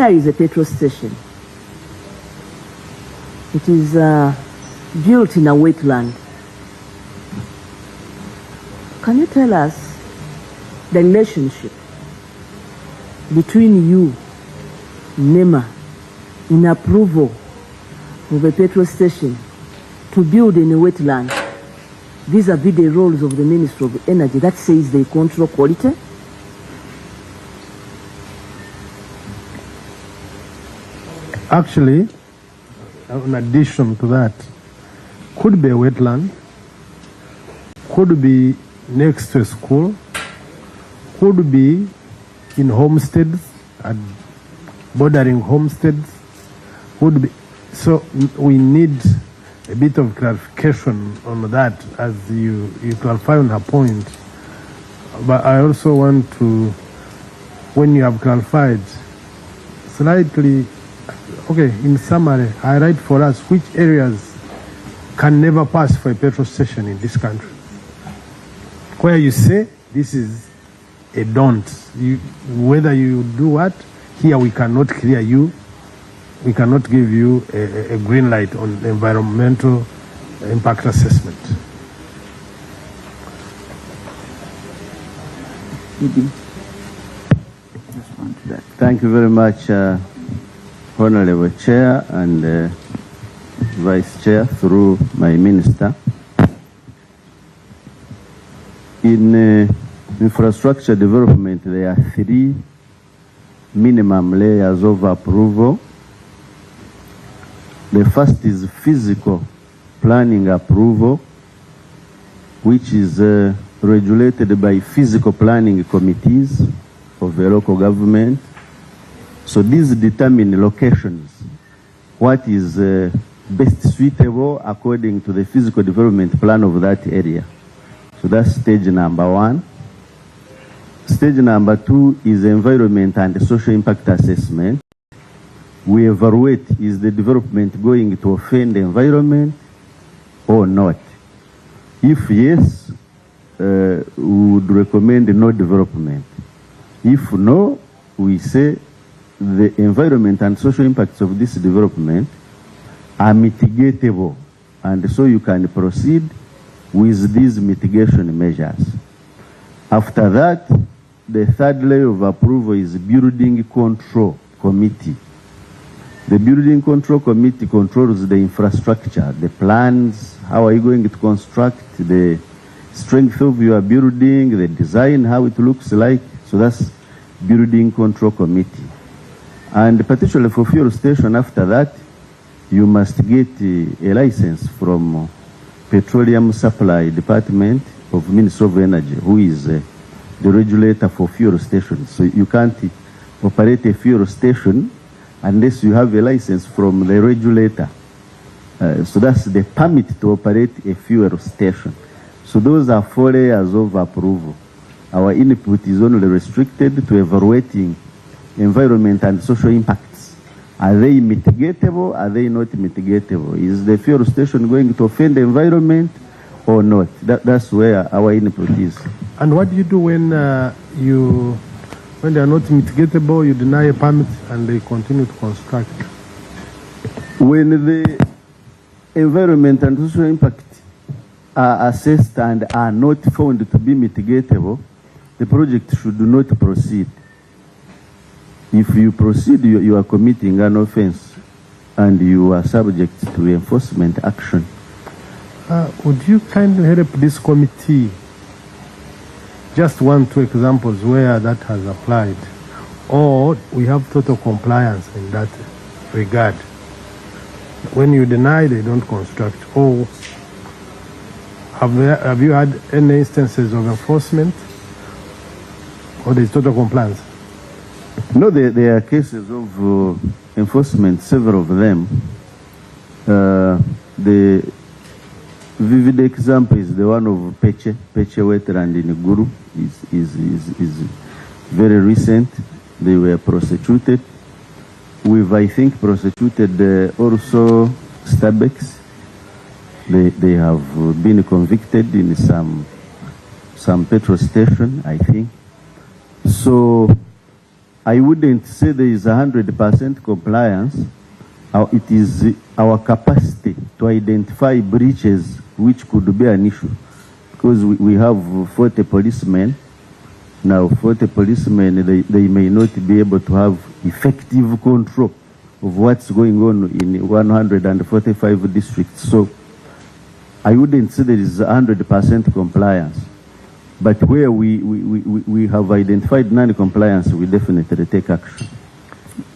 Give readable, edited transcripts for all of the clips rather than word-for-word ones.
Where is a petrol station? It is built in a wetland. Can you tell us the relationship between you, NEMA, in approval of a petrol station to build in a wetland vis-a-vis the roles of the Ministry of Energy that says they control quality? Actually, in addition to that, could be a wetland, could be next to a school, could be in homesteads and bordering homesteads, could be. So we need a bit of clarification on that as you clarify on her point. But I also want to, when you have clarified, slightly, okay, in summary, highlight for us which areas can never pass for a petrol station in this country. Where you say this is a don't. Whether you do what, here we cannot clear you, we cannot give you a green light on environmental impact assessment. Thank you very much, Honorable Chair and Vice Chair, through my Minister. In infrastructure development, there are 3 minimum layers of approval. The first is physical planning approval, which is regulated by physical planning committees of the local government. So these determine locations, what is best suitable according to the physical development plan of that area. So that's stage number 1. Stage number 2 is environment and social impact assessment. We evaluate, is the development going to offend the environment or not? If yes, we would recommend no development. If no, we say the environment and social impacts of this development are mitigatable, and so you can proceed with these mitigation measures. After that, the third layer of approval is building control committee. The building control committee controls the infrastructure, the plans, how are you going to construct, the strength of your building, the design, how it looks like. So that's building control committee. And particularly for fuel station, after that, you must get a license from Petroleum Supply Department of Ministry of Energy, who is the regulator for fuel stations. So you can't operate a fuel station unless you have a license from the regulator. So that's the permit to operate a fuel station. So those are 4 layers of approval. Our input is only restricted to evaluating environment and social impacts. Are they mitigatable? Are they not mitigatable? Is the fuel station going to offend the environment or not? That's where our input is. And what do you do when when they are not mitigatable, you deny a permit and they continue to construct? When the environment and social impact are assessed and are not found to be mitigatable, the project should not proceed. If you proceed, you are committing an offense and you are subject to enforcement action. Would you kindly help this committee? Just 1-2 examples where that has applied, or we have total compliance in that regard. When you deny, they don't construct. Or have you had any instances of enforcement, or there is total compliance? No, there are cases of enforcement, several of them. The vivid example is the one of Peche wetland in Guru. Is very recent. They were prosecuted. We've, I think, prosecuted also Starbucks. They have been convicted in some petrol station, I think. So I wouldn't say there is 100% compliance. It is our capacity to identify breaches which could be an issue. Because we have 40 policemen. Now, 40 policemen, they may not be able to have effective control of what's going on in 145 districts. So I wouldn't say there is 100% compliance. But where we have identified non-compliance, we definitely take action.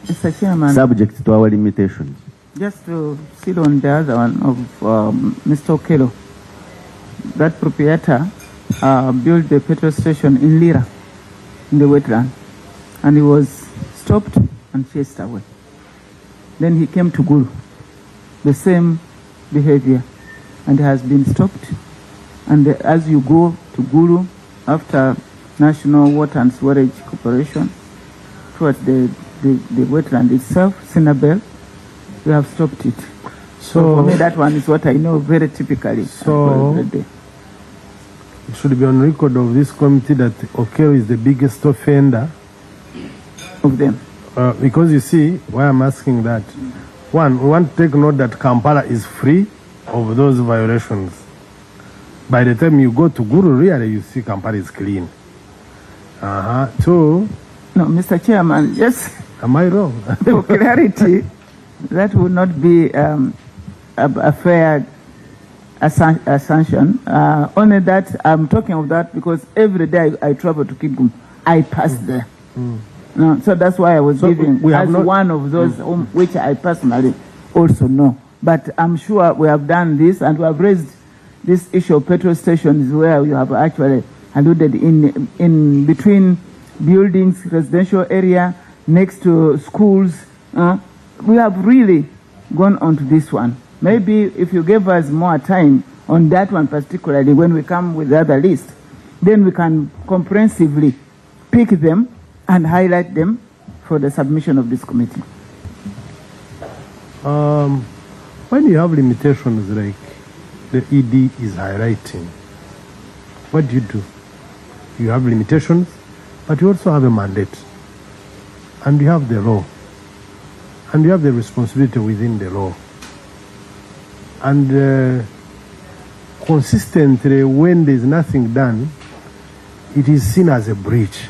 Mr. Chairman, subject to our limitations. just to sit on the other one of Mr. Okello, that proprietor built the petrol station in Lira, in the wetland, and he was stopped and chased away. Then he came to Guru, the same behavior, and has been stopped. And as you go to Guru, after National Water and Sewerage Corporation, towards the wetland itself, Sinabel, we have stopped it. So for me, that one is what I know very typically. So it should be on record of this committee that Okello is the biggest offender of them. Because you see, why I'm asking that. One, we want to take note that Kampala is free of those violations. By the time you go to Guru, really, you see Kampala is clean. Two. No, Mr. Chairman, yes. Am I wrong? For clarity, that would not be a fair assumption. Only that I'm talking of that because every day I travel to Kigum, I pass there. No, so that's why I was giving as one of those which I personally also know. But I'm sure we have done this, and we have raised this issue of petrol stations where you have actually alluded in between buildings, residential area, next to schools. We have really gone on to this one. Maybe if you give us more time on that one particularly, when we come with the other list, then we can comprehensively pick them and highlight them for the submission of this committee. When you have limitations like the ED is highlighting, what do? You have limitations, but you also have a mandate. And you have the law. And you have the responsibility within the law. And consistently, when there's nothing done, it is seen as a breach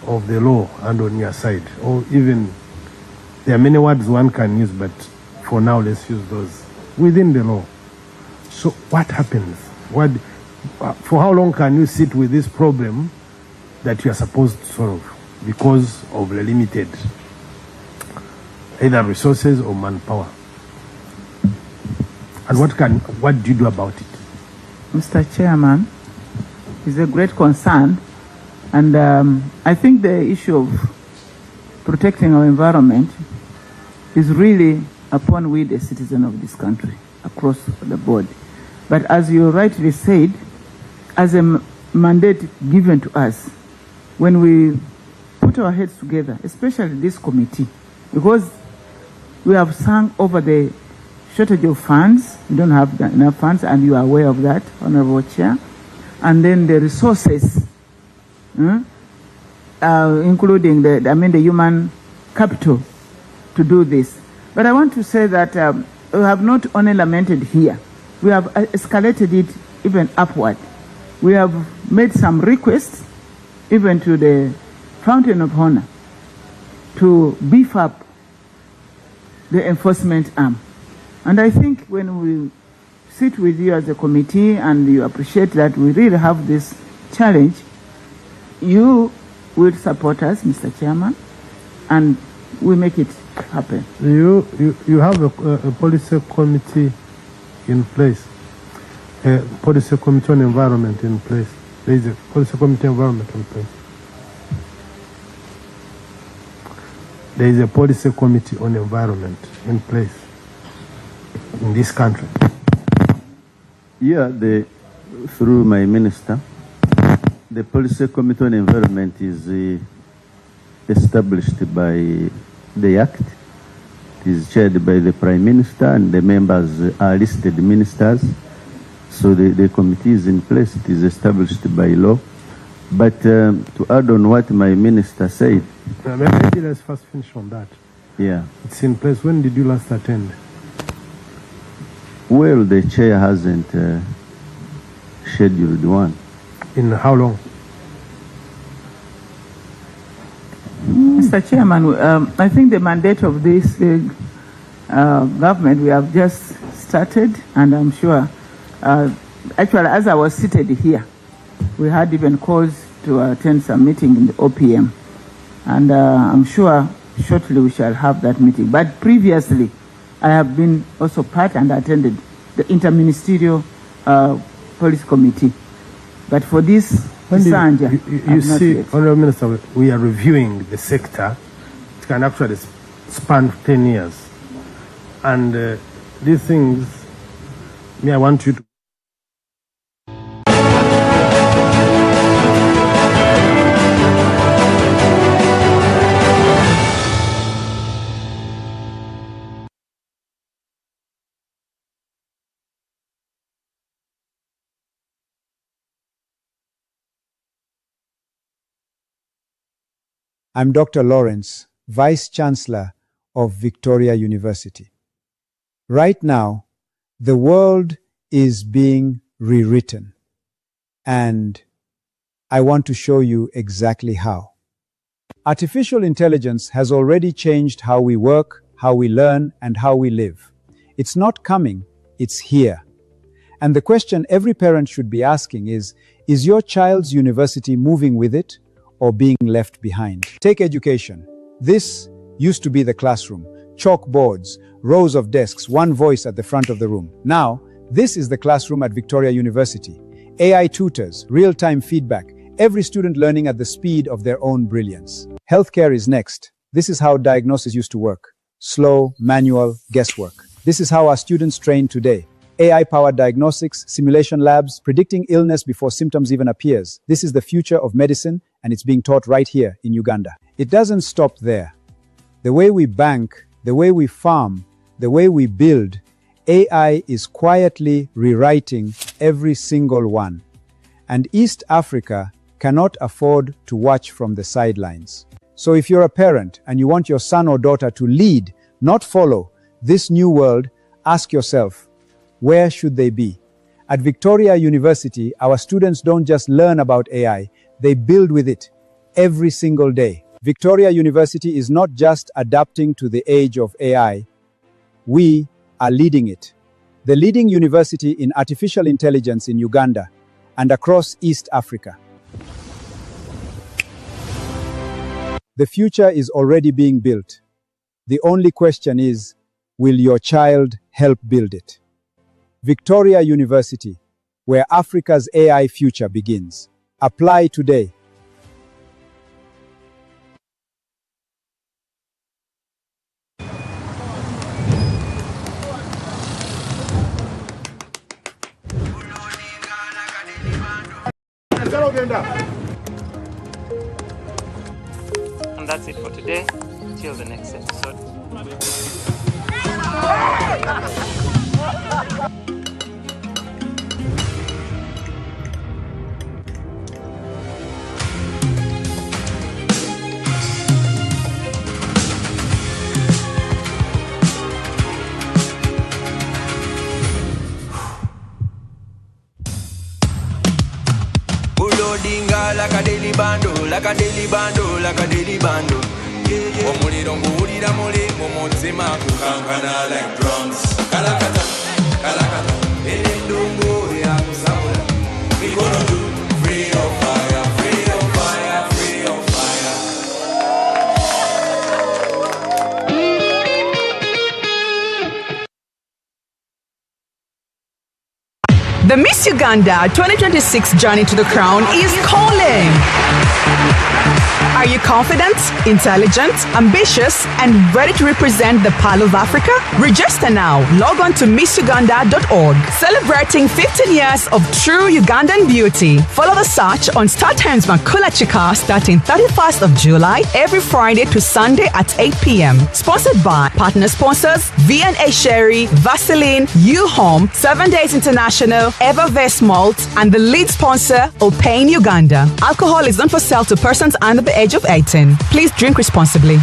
of the law and on your side. Or even, there are many words one can use, but for now, let's use those within the law. So what happens? For how long can you sit with this problem that you are supposed to solve because of the limited either resources or manpower? And what do you do about it? Mr. Chairman, it's a great concern, and I think the issue of protecting our environment is really upon we, the citizen of this country, across the board. But as you rightly said, as a mandate given to us, when we put our heads together, especially this committee, because we have sung over the shortage of funds, we don't have enough funds, and you are aware of that, Honorable Chair, and then the resources, including the human capital to do this. But I want to say that we have not only lamented here, we have escalated it even upward. We have made some requests even to the Fountain of Honor to beef up the enforcement arm. And I think when we sit with you as a committee and you appreciate that we really have this challenge, you will support us, Mr. Chairman, and we make it happen. You have a policy committee in place, a policy committee on environment in place. There is a policy committee on environment in place. There is a policy committee on environment in place in this country. Yeah, through my minister, the policy committee on environment is established by the Act. It is chaired by the Prime Minister, and the members are listed ministers. So the committee is in place. It is established by law. But to add on what my minister said. Maybe let's first finish on that. Yeah. It's in place. When did you last attend? Well, the chair hasn't scheduled one. In how long? Mr. Chairman, I think the mandate of this government, we have just started, and I'm sure, actually, as I was seated here, we had even calls to attend some meeting in the OPM, and I'm sure shortly we shall have that meeting. But previously, I have been also part and attended the Interministerial Police Committee. But for this, Sanja, you see, Honourable Minister, we are reviewing the sector. It can actually span 10 years. And these things, I want you to. I'm Dr. Lawrence, Vice Chancellor of Victoria University. Right now, the world is being rewritten, and I want to show you exactly how. Artificial intelligence has already changed how we work, how we learn, and how we live. It's not coming, it's here. And the question every parent should be asking is your child's university moving with it or being left behind? Take education. This used to be the classroom. Chalkboards, rows of desks, one voice at the front of the room. Now, this is the classroom at Victoria University. AI tutors, real-time feedback, every student learning at the speed of their own brilliance. Healthcare is next. This is how diagnosis used to work. Slow, manual, guesswork. This is how our students train today. AI-powered diagnostics, simulation labs, predicting illness before symptoms even appears. This is the future of medicine, and it's being taught right here in Uganda. It doesn't stop there. The way we bank, the way we farm, the way we build, AI is quietly rewriting every single one. And East Africa cannot afford to watch from the sidelines. So if you're a parent and you want your son or daughter to lead, not follow, this new world, ask yourself, where should they be? At Victoria University, our students don't just learn about AI, they build with it every single day. Victoria University is not just adapting to the age of AI, we are leading it. The leading university in artificial intelligence in Uganda and across East Africa. The future is already being built. The only question is, will your child help build it? Victoria University, where Africa's AI future begins. Apply today. And that's it for today. Till the next episode. Like a daily bando, like a daily bando, like a daily bando. Omuliro nguwulira muli mu mutima kukankana like drums. Kalakata, kalakata, endungu ya kusabula. We gonna do free on fire, free on fire, free on fire. The Miss Uganda 2026 journey to the crown is calling. Are you confident, intelligent, ambitious, and ready to represent the Pearl of Africa? Register now. Log on to MissUganda.org. Celebrating 15 years of true Ugandan beauty. Follow the search on StarTimes Makula Chika starting 31st of July every Friday to Sunday at 8 p.m. Sponsored by partner sponsors V&A Sherry, Vaseline, U-Home, 7 Days International, Evervest Malt, and the lead sponsor, Opain Uganda. Alcohol is not for sale to persons under the age of 18. Please drink responsibly.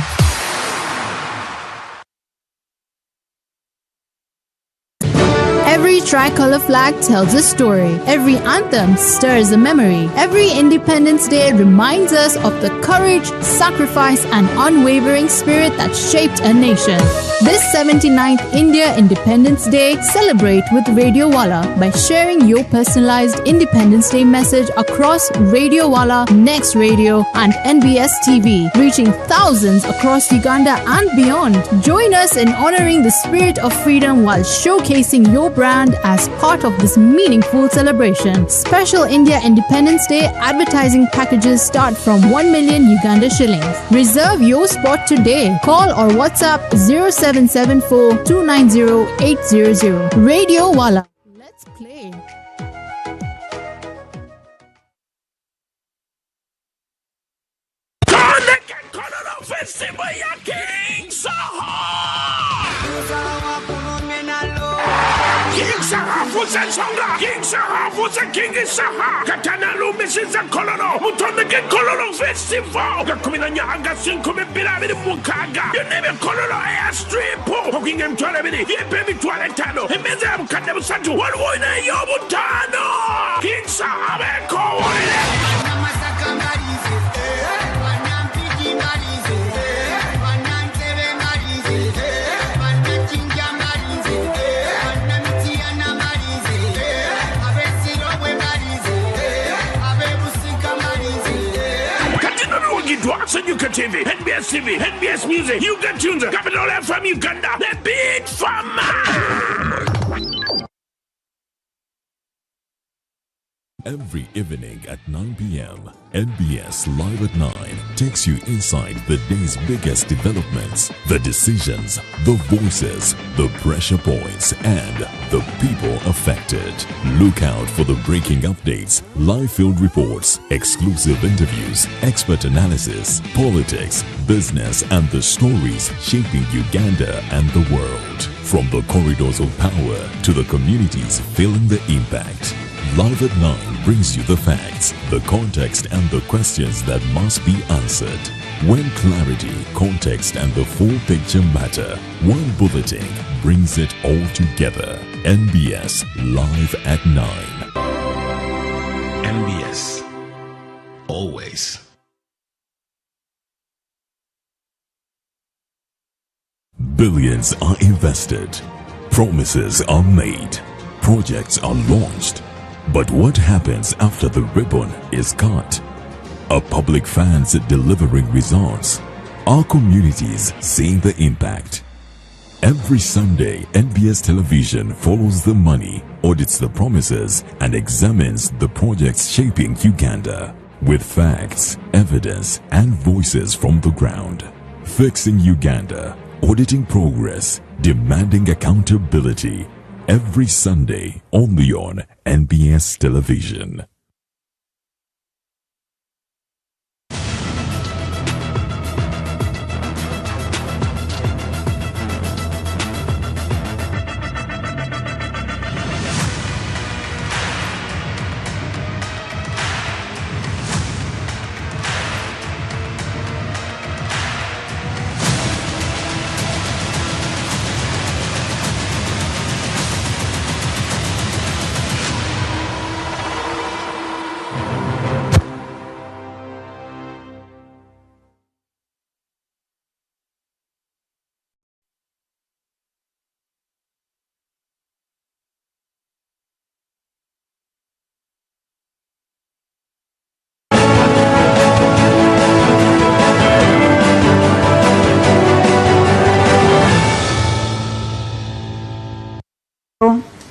Every tricolor flag tells a story. Every anthem stirs a memory. Every Independence Day reminds us of the courage, sacrifice, and unwavering spirit that shaped a nation. This 79th India Independence Day, celebrate with Radio Wala by sharing your personalized Independence Day message across Radio Wala, Next Radio, and NBS TV, reaching thousands across Uganda and beyond. Join us in honoring the spirit of freedom while showcasing your brand as part of this meaningful celebration. Special India Independence Day advertising packages start from 1 million Uganda shillings. Reserve your spot today. Call or WhatsApp 0774 290 800. Radio Wala. Let's play. King Saha Fusen Songa, King Saha Fusen King Saha, Katana Lumis and Colonel, Mutonaka Colonel Festival, Gakumina Agasin Kumipira Mukaga, you never Colonel Airstrip, Hooking him to Alamini, Baby Toiletano, and Mezam Kadam Sanju, one winner Yobutano, King Saha Call. Watch on Yuka TV, NBS TV, NBS Music, Yuka Tunes, Capital FM Uganda, the Beat Farmer. Every evening at 9 p.m., NBS Live at 9 takes you inside the day's biggest developments, the decisions, the voices, the pressure points, and the people affected. Look out for the breaking updates, live field reports, exclusive interviews, expert analysis, politics, business, and the stories shaping Uganda and the world. From the corridors of power to the communities feeling the impact. Live at 9 brings you the facts, the context, and the questions that must be answered. When clarity, context, and the full picture matter, one bulletin brings it all together. NBS Live at 9. NBS. Always. Billions are invested. Promises are made. Projects are launched. But what happens after the ribbon is cut? Are public fans delivering results? Are communities seeing the impact? Every Sunday, NBS Television follows the money, audits the promises, and examines the projects shaping Uganda with facts, evidence, and voices from the ground. Fixing Uganda, auditing progress, demanding accountability. Every Sunday, only on NBS Television.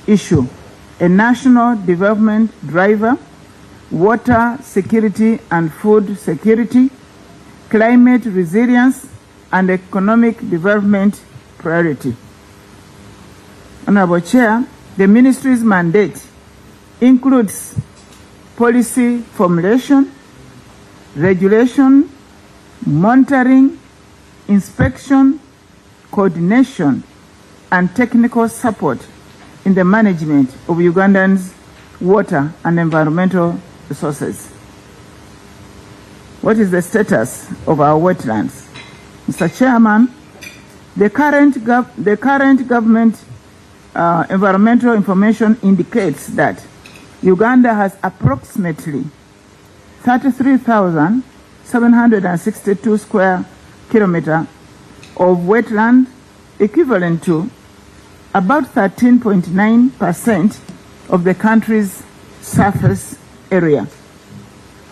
Issue, a national development driver, water security and food security, climate resilience, and economic development priority. Honorable Chair, the Ministry's mandate includes policy formulation, regulation, monitoring, inspection, coordination, and technical support in the management of Ugandans' water and environmental resources. What is the status of our wetlands? Mr. Chairman, the current government environmental information indicates that Uganda has approximately 33,762 square kilometers of wetland, equivalent to about 13.9% of the country's surface area.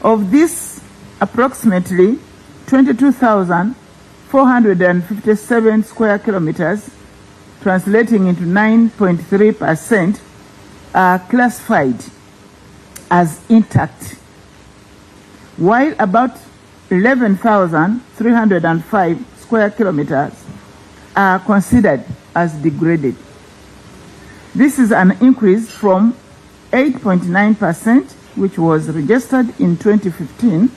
Of this, approximately 22,457 square kilometers, translating into 9.3%, are classified as intact, while about 11,305 square kilometers are considered as degraded. This is an increase from 8.9%, which was registered in 2015.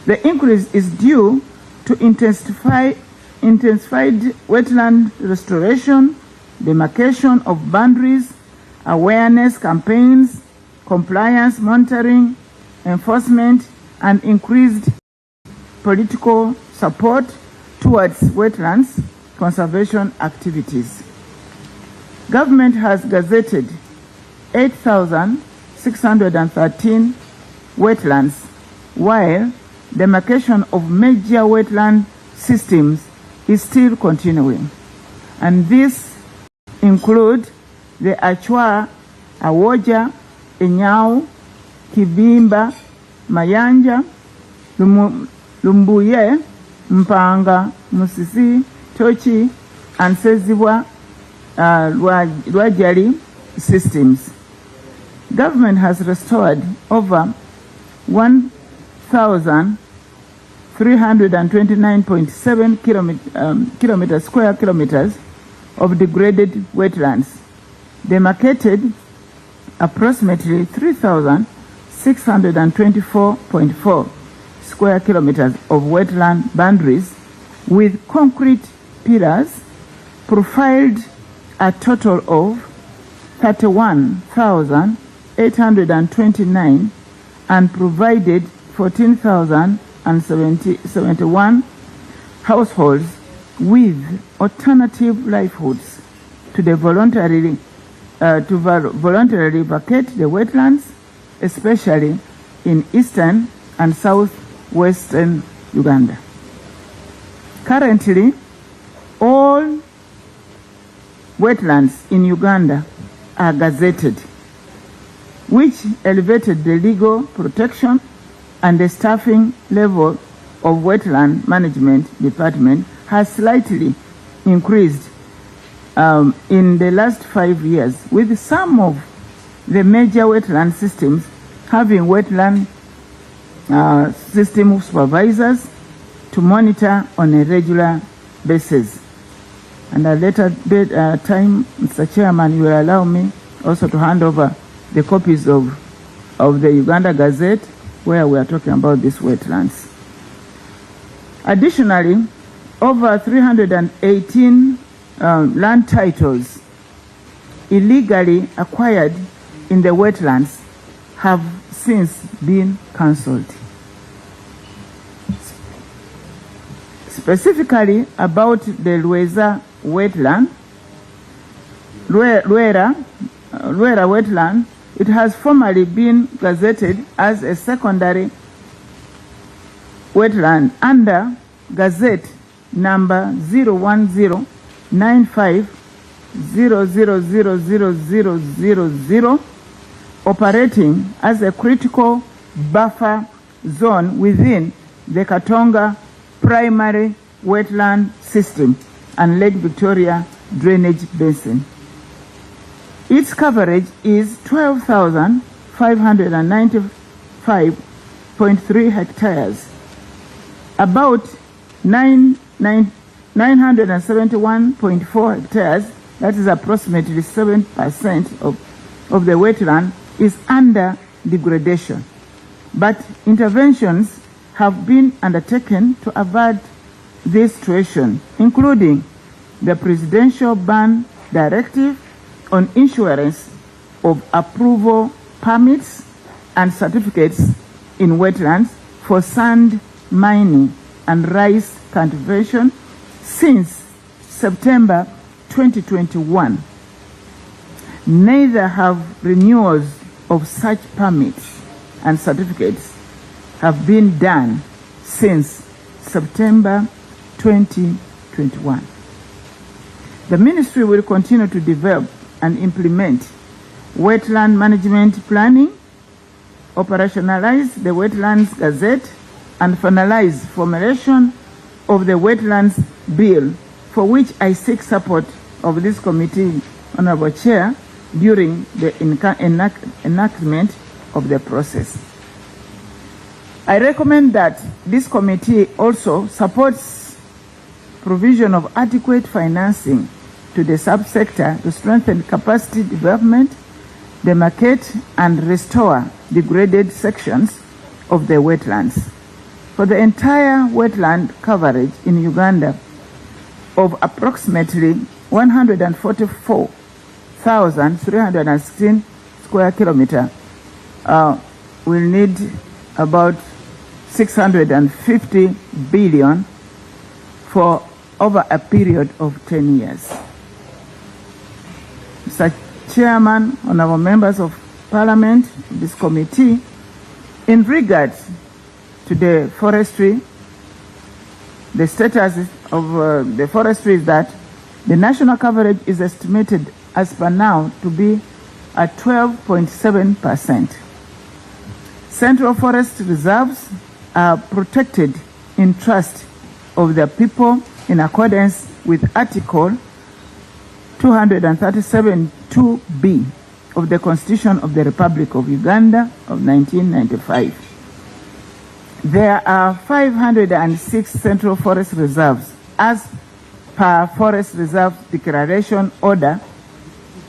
The increase is due to intensified wetland restoration, demarcation of boundaries, awareness campaigns, compliance monitoring, enforcement, and increased political support towards wetlands conservation activities. Government has gazetted 8,613 wetlands, while demarcation of major wetland systems is still continuing. And these include the Achwa, Awoja, Enyau, Kibimba, Mayanja, Lumbuye, Mpanga, Musisi, Tochi, and Sezibwa Rwajali systems. Government has restored over 1,329.7 square kilometers of degraded wetlands, demarcated approximately 3,624.4 square kilometers of wetland boundaries with concrete pillars, profiled a total of 31,829 and provided 14,071 households with alternative livelihoods to the voluntarily vacate the wetlands, especially in eastern and southwestern Uganda. Currently, all wetlands in Uganda are gazetted, which elevated the legal protection and the staffing level of wetland management department has slightly increased in the last 5 years, with some of the major wetland systems having wetland system supervisors to monitor on a regular basis. And at a later time, Mr. Chairman, you will allow me also to hand over the copies of the Uganda Gazette where we are talking about these wetlands. Additionally, over 318 land titles illegally acquired in the wetlands have since been cancelled. Specifically about the Lueza wetland, Luera wetland, it has formerly been gazetted as a secondary wetland under Gazette number 01095000000, operating as a critical buffer zone within the Katonga primary wetland system and Lake Victoria drainage basin. Its coverage is 12,595.3 hectares. About 971.4 hectares, that is approximately 7% of the wetland, is under degradation. But interventions have been undertaken to avert this situation, including the Presidential Ban Directive on issuance of approval permits and certificates in wetlands for sand mining and rice cultivation since September 2021. Neither have renewals of such permits and certificates have been done since September 2021. The ministry will continue to develop and implement wetland management planning, operationalize the Wetlands Gazette, and finalize formulation of the Wetlands Bill, for which I seek support of this committee, Honorable Chair, during the enactment of the process. I recommend that this committee also supports provision of adequate financing to the subsector to strengthen capacity development, demarcate and restore degraded sections of the wetlands. For the entire wetland coverage in Uganda of approximately 144,316 square kilometers, we'll need about 650 billion for over a period of 10 years. Mr. Chairman, honorable members of Parliament, this committee, in regards to the forestry, the status of the forestry is that the national coverage is estimated as per now to be at 12.7%. Central forest reserves are protected in trust of the people in accordance with Article 237(2)(b) of the Constitution of the Republic of Uganda of 1995. There are 506 central forest reserves as per Forest Reserve Declaration Order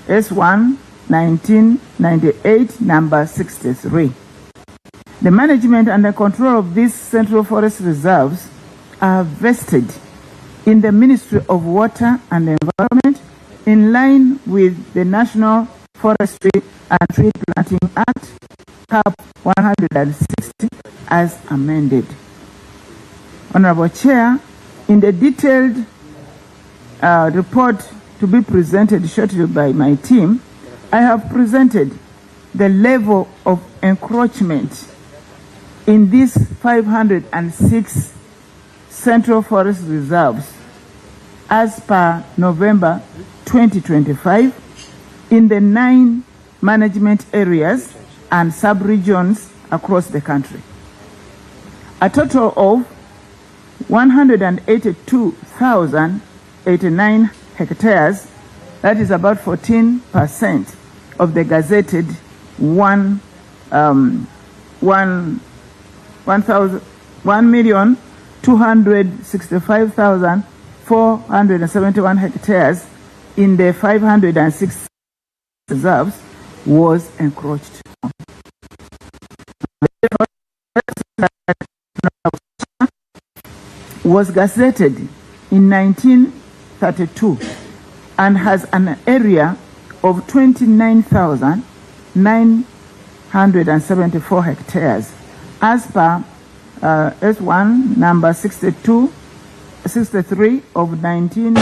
S1 1998 number 63. The management and the control of these central forest reserves are vested in the Ministry of Water and Environment in line with the National Forestry and Tree Planting Act, Cap 160, as amended. Honorable Chair, in the detailed report to be presented shortly by my team, I have presented the level of encroachment in these 506 central forest reserves as per November 2025 in the 9 management areas and sub-regions across the country. A total of 182,089 hectares, that is about 14% of the gazetted 1,265,471 hectares in the 506 reserves was encroached. Was gazetted in 1932 and has an area of 29,974 hectares as per S1 number 63 of 19.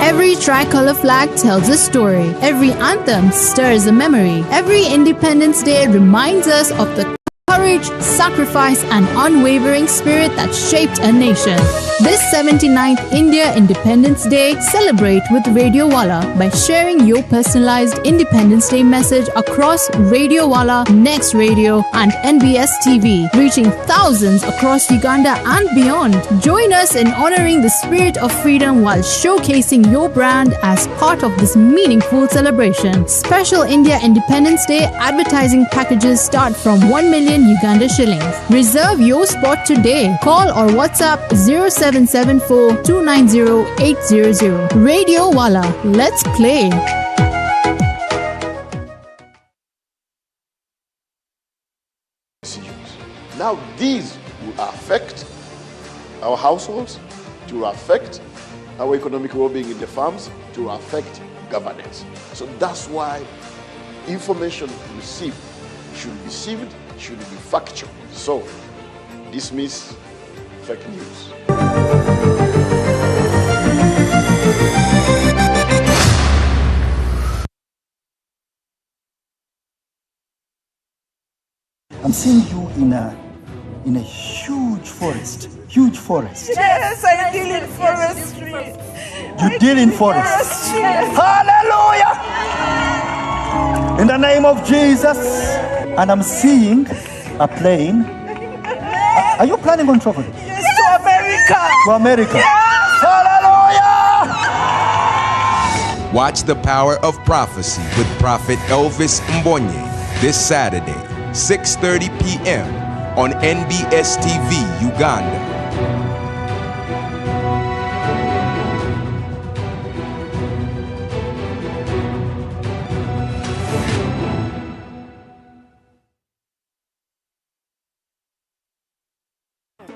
Every tricolor flag tells a story. Every anthem stirs a memory. Every Independence Day reminds us of the courage, sacrifice, and unwavering spirit that shaped a nation. This 79th India Independence Day, celebrate with Radio Wala by sharing your personalized Independence Day message across Radio Wala, Next Radio, and NBS TV, reaching thousands across Uganda and beyond. Join us in honoring the spirit of freedom while showcasing your brand as part of this meaningful celebration. Special India Independence Day advertising packages start from 1 million Uganda shillings. Reserve your spot today. Call or WhatsApp 0774 290 800. Radio Wala. Let's play. Now these will affect our households, to affect our economic well-being in the farms, to affect governance. So that's why information received should be received, should be factual. So dismiss fake news. I'm seeing you in a huge forest. Huge forest. Yes, I deal in forestry. You deal in forest. Yes. Hallelujah! In the name of Jesus. And I'm seeing a plane. Are you planning on traveling? Yes, to America. To America. Yes. Hallelujah! Watch the power of prophecy with Prophet Elvis Mbonye this Saturday, 6:30 p.m. on NBS TV, Uganda.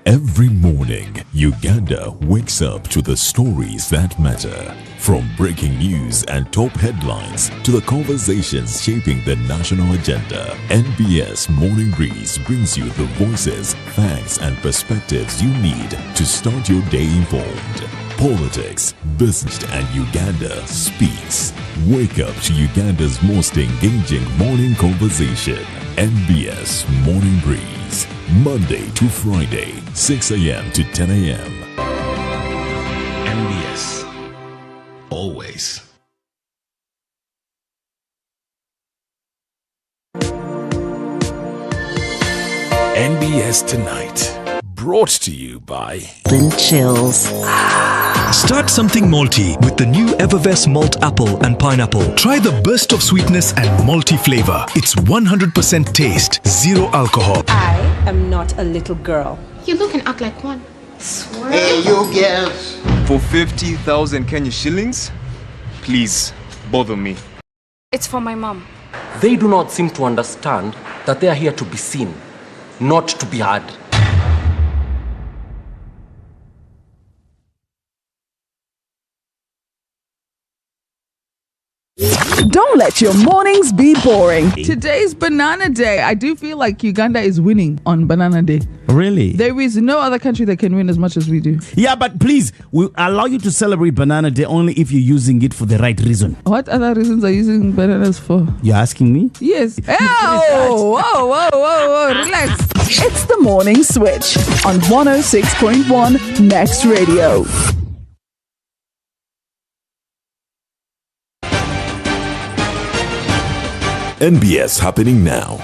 Every morning, Uganda wakes up to the stories that matter. From breaking news and top headlines to the conversations shaping the national agenda, NBS Morning Breeze brings you the voices, facts, and perspectives you need to start your day informed. Politics, business, and Uganda speaks. Wake up to Uganda's most engaging morning conversation. NBS Morning Breeze. Monday to Friday, 6 a.m. to 10 a.m. NBS. Always. NBS Tonight. Brought to you by Chills. Start something malty with the new Evervest Malt Apple and Pineapple. Try the burst of sweetness and malty flavor. It's 100% taste, zero alcohol. I am not a little girl. You look and act like one. Swear. Hey, you girls. For 50,000 Kenya shillings, please bother me. It's for my mom. They do not seem to understand that they are here to be seen, not to be heard. Don't let your mornings be boring. Today's Banana Day. I do feel like Uganda is winning on Banana Day. Really? There is no other country that can win as much as we do. Yeah, but please, we allow you to celebrate Banana Day only if you're using it for the right reason. What other reasons are you using bananas for? You're asking me? Yes. Whoa, relax. It's the Morning Switch on 106.1 Next Radio. NBS happening now.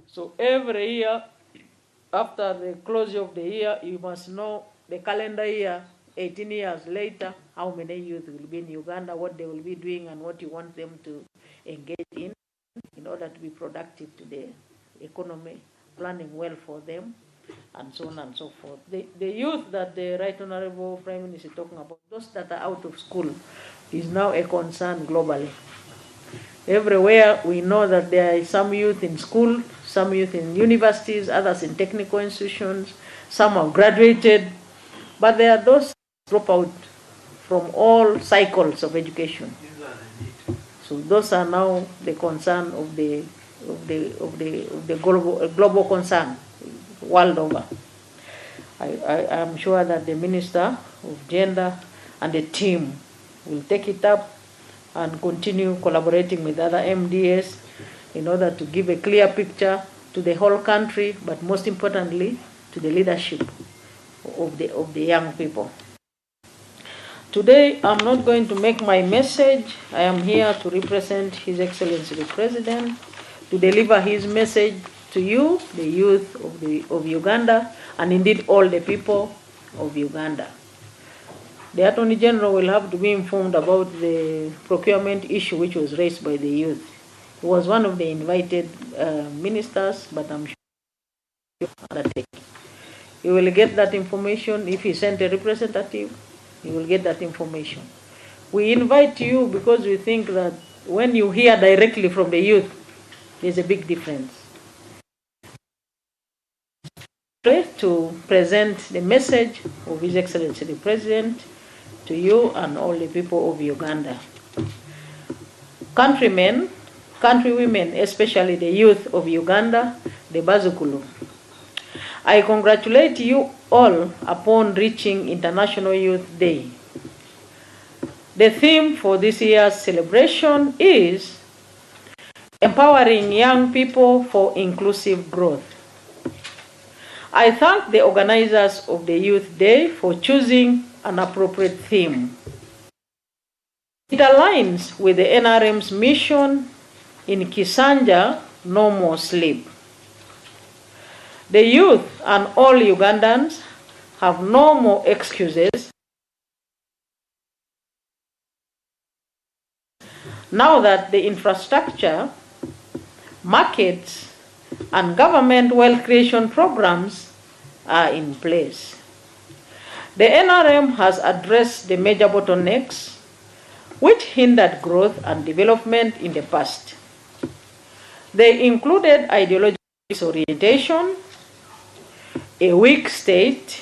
So every year, after the closure of the year, you must know the calendar year, 18 years later, how many youth will be in Uganda, what they will be doing, and what you want them to engage in order to be productive to the economy, planning well for them, and so on and so forth. The youth that the Right Honorable Prime Minister is talking about, those that are out of school, is now a concern globally. Everywhere we know that there is some youth in school, some youth in universities, others in technical institutions, some have graduated, but there are those who drop out from all cycles of education. So those are now the concern of the global concern world over. I am sure that the Minister of Gender and the team will take it up and continue collaborating with other MDS in order to give a clear picture to the whole country, but most importantly, to the leadership of the young people. Today, I'm not going to make my message. I am here to represent His Excellency the President, to deliver his message to you, the youth of Uganda, and indeed all the people of Uganda. The Attorney General will have to be informed about the procurement issue which was raised by the youth. He was one of the invited ministers, but I'm sure he will undertake. He will get that information. If he sent a representative, he will get that information. We invite you because we think that when you hear directly from the youth, there's a big difference. To present the message of His Excellency the President to you and all the people of Uganda. Countrymen, countrywomen, especially the youth of Uganda, the Bazukulu, I congratulate you all upon reaching International Youth Day. The theme for this year's celebration is Empowering Young People for Inclusive Growth. I thank the organizers of the Youth Day for choosing an appropriate theme. It aligns with the NRM's mission in Kisanja, No More Sleep. The youth and all Ugandans have no more excuses now that the infrastructure, markets, and government wealth creation programs are in place. The NRM has addressed the major bottlenecks which hindered growth and development in the past. They included ideological disorientation, a weak state,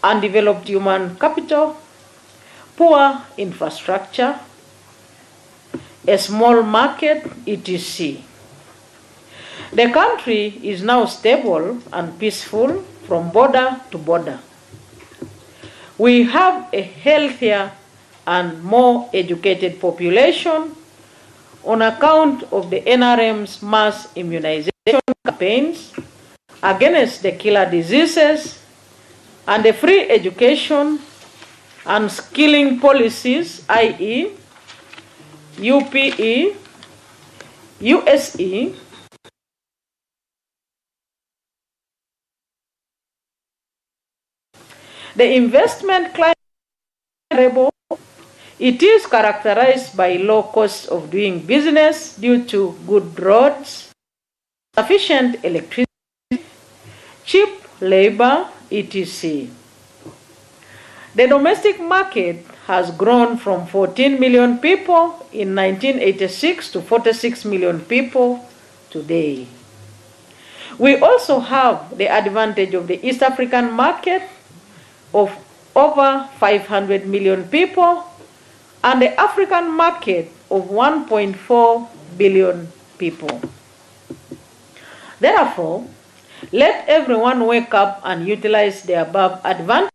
undeveloped human capital, poor infrastructure, a small market, etc. The country is now stable and peaceful from border to border. We have a healthier and more educated population on account of the NRM's mass immunization campaigns against the killer diseases and the free education and skilling policies, i.e. UPE, USE, the investment climate, it is characterized by low cost of doing business due to good roads, sufficient electricity, cheap labor, etc. The domestic market has grown from 14 million people in 1986 to 46 million people today. We also have the advantage of the East African market of over 500 million people and the African market of 1.4 billion people. Therefore, let everyone wake up and utilize the above advantage.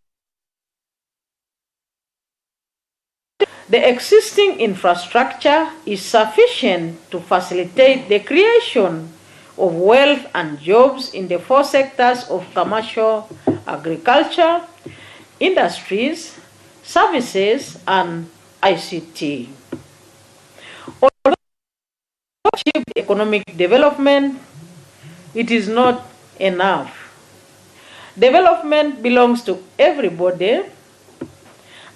The existing infrastructure is sufficient to facilitate the creation of wealth and jobs in the four sectors of commercial, agriculture, industries, services, and ICT. Although achieve economic development, it is not enough. Development belongs to everybody,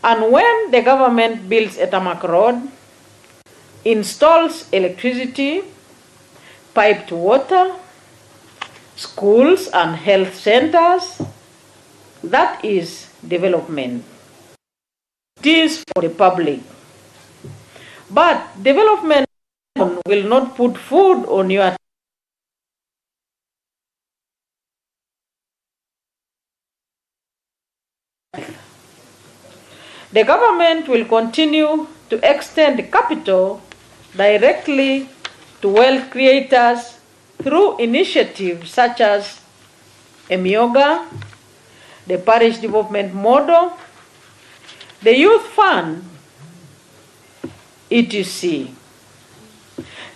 and when the government builds a tarmac road, installs electricity, piped water, schools and health centers, that is development. It is for the public. But development will not put food on your table. The government will continue to extend capital directly to wealth creators through initiatives such as Emioga, the Parish Development Model, the Youth Fund, etc.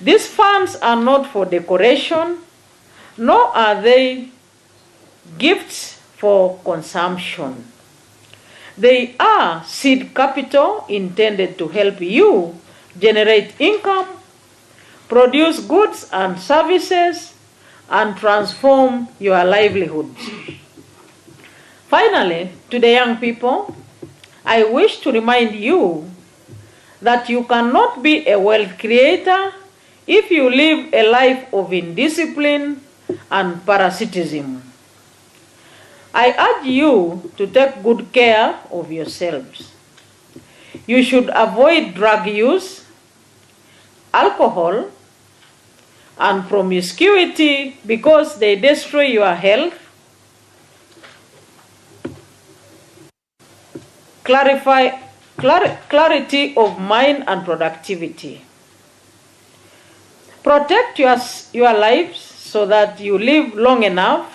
These funds are not for decoration, nor are they gifts for consumption. They are seed capital intended to help you generate income, produce goods and services, and transform your livelihoods. Finally, to the young people, I wish to remind you that you cannot be a wealth creator if you live a life of indiscipline and parasitism. I urge you to take good care of yourselves. You should avoid drug use, alcohol, and promiscuity because they destroy your health, clarity of mind, and productivity. Protect your lives so that you live long enough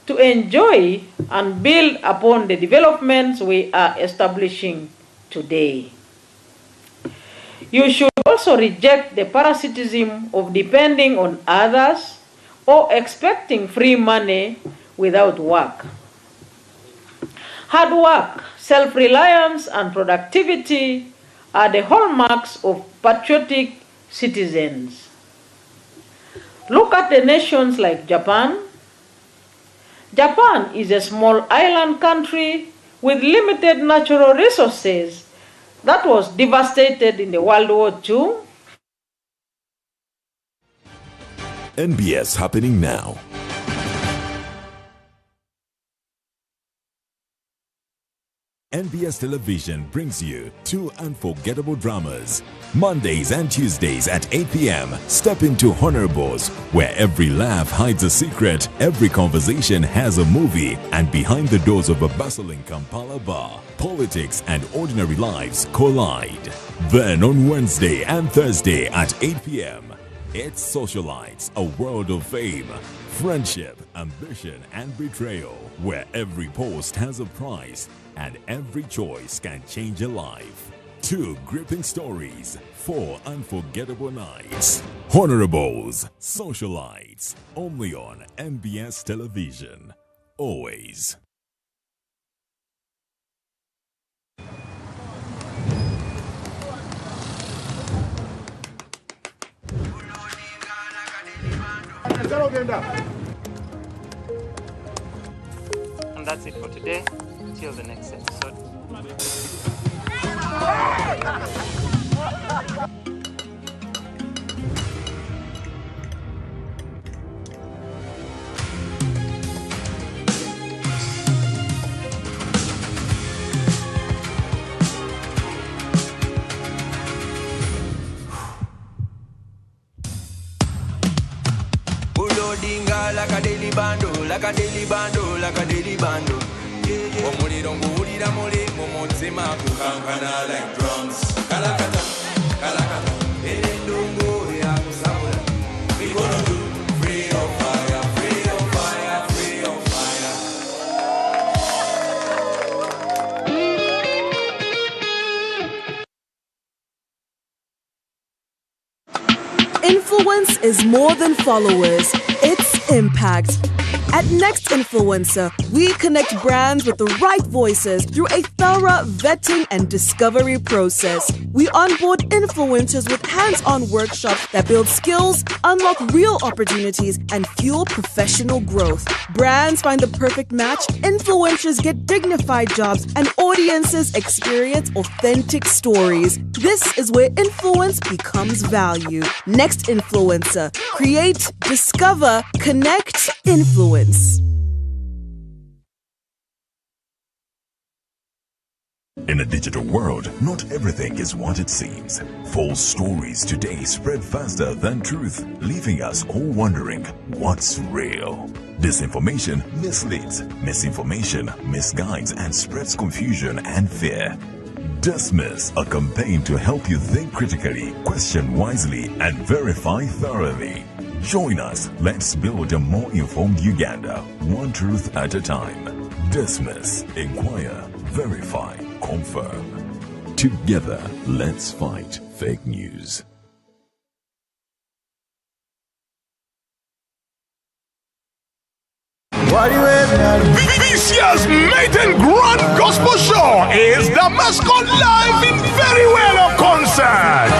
to enjoy and build upon the developments we are establishing today. You should also reject the parasitism of depending on others or expecting free money without work. Hard work, self-reliance, and productivity are the hallmarks of patriotic citizens. Look at the nations like Japan. Japan is a small island country with limited natural resources that was devastated in the World War II. NBS happening now. NBS Television brings you two unforgettable dramas. Mondays and Tuesdays at 8 p.m. Step into Honorables, where every laugh hides a secret, every conversation has a movie, and behind the doors of a bustling Kampala bar, politics and ordinary lives collide. Then on Wednesday and Thursday at 8 p.m., it's Socialites, a world of fame, friendship, ambition, and betrayal, where every post has a price and every choice can change a life. Two gripping stories, four unforgettable nights. Honorables, Socialites, only on NBS Television. Always. And that's it for today. Till the next episode. Like a daily bando, like a daily bando, like a daily bando. Omuliro nguwulira muli mu mutima kukankana like drums. Kalakata, kalakata, endungu ya kusabula. We gonna do free on fire, free on fire, free on fire. Influence is more than followers. It's impact. At Next Influencer, we connect brands with the right voices through a thorough vetting and discovery process. We onboard influencers with hands-on workshops that build skills, unlock real opportunities, and fuel professional growth. Brands find the perfect match, influencers get dignified jobs, and audiences experience authentic stories. This is where influence becomes value. Next Influencer. Create, discover, connect, influence. In a digital world, not everything is what it seems. False stories today spread faster than truth, leaving us all wondering what's real. Disinformation misleads, misinformation misguides and spreads confusion and fear. Dismiss, a campaign to help you think critically, question wisely, and verify thoroughly. Join us. Let's build a more informed Uganda, one truth at a time. Dismiss, inquire, verify, confirm. Together, let's fight fake news. This year's maiden grand gospel show is the Mascot Live in Very Well concert.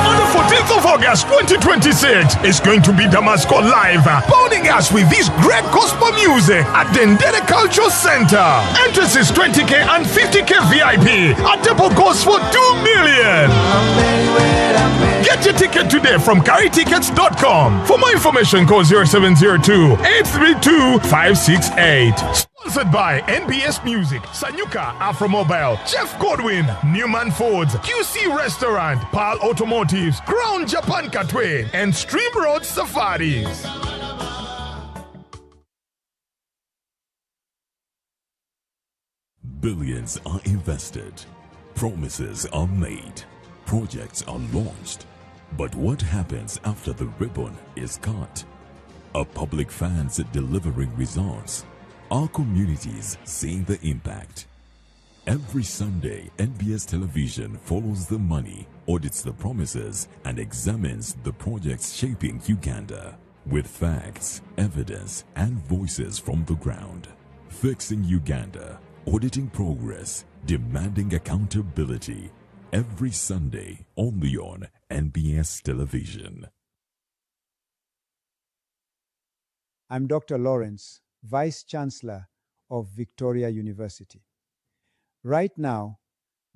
On the 14th of August 2026, it's going to be the Mascot Live, pounding us with this great gospel music at the Ndere Cultural Center. Entrance is 20K and 50K VIP. A table goes for 2 million. Get your ticket today from carrytickets.com. For more information, call 0702-832-568. Sponsored by NBS Music, Sanyuka Afromobile, Jeff Godwin, Newman Foods, QC Restaurant, Pal Automotives, Crown Japan Katwe, and Stream Road Safaris. Billions are invested, promises are made, projects are launched. But what happens after the ribbon is cut? Are public fans delivering results? Are communities seeing the impact? Every Sunday, NBS Television follows the money, audits the promises, and examines the projects shaping Uganda with facts, evidence, and voices from the ground. Fixing Uganda, auditing progress, demanding accountability. Every Sunday, only on NBS Television. I'm Dr. Lawrence, Vice Chancellor of Victoria University. Right now,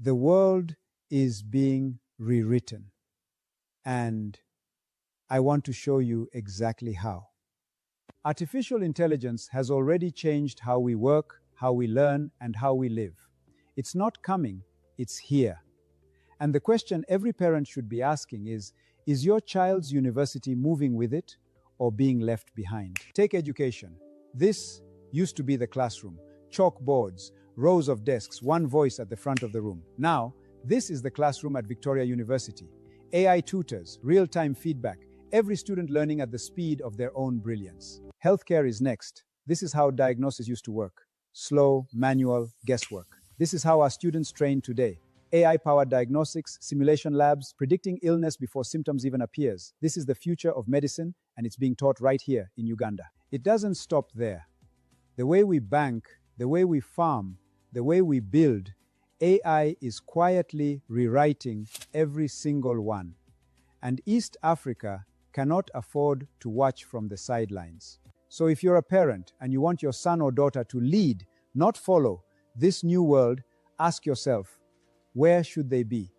the world is being rewritten, and I want to show you exactly how. Artificial intelligence has already changed how we work, how we learn, and how we live. It's not coming, it's here. And the question every parent should be asking is your child's university moving with it or being left behind? Take education. This used to be the classroom. Chalkboards, rows of desks, one voice at the front of the room. Now, this is the classroom at Victoria University. AI tutors, real-time feedback, every student learning at the speed of their own brilliance. Healthcare is next. This is how diagnosis used to work. Slow, manual, guesswork. This is how our students train today. AI-powered diagnostics, simulation labs, predicting illness before symptoms even appears. This is the future of medicine, and it's being taught right here in Uganda. It doesn't stop there. The way we bank, the way we farm, the way we build, AI is quietly rewriting every single one. And East Africa cannot afford to watch from the sidelines. So if you're a parent and you want your son or daughter to lead, not follow, this new world, ask yourself, where should they be?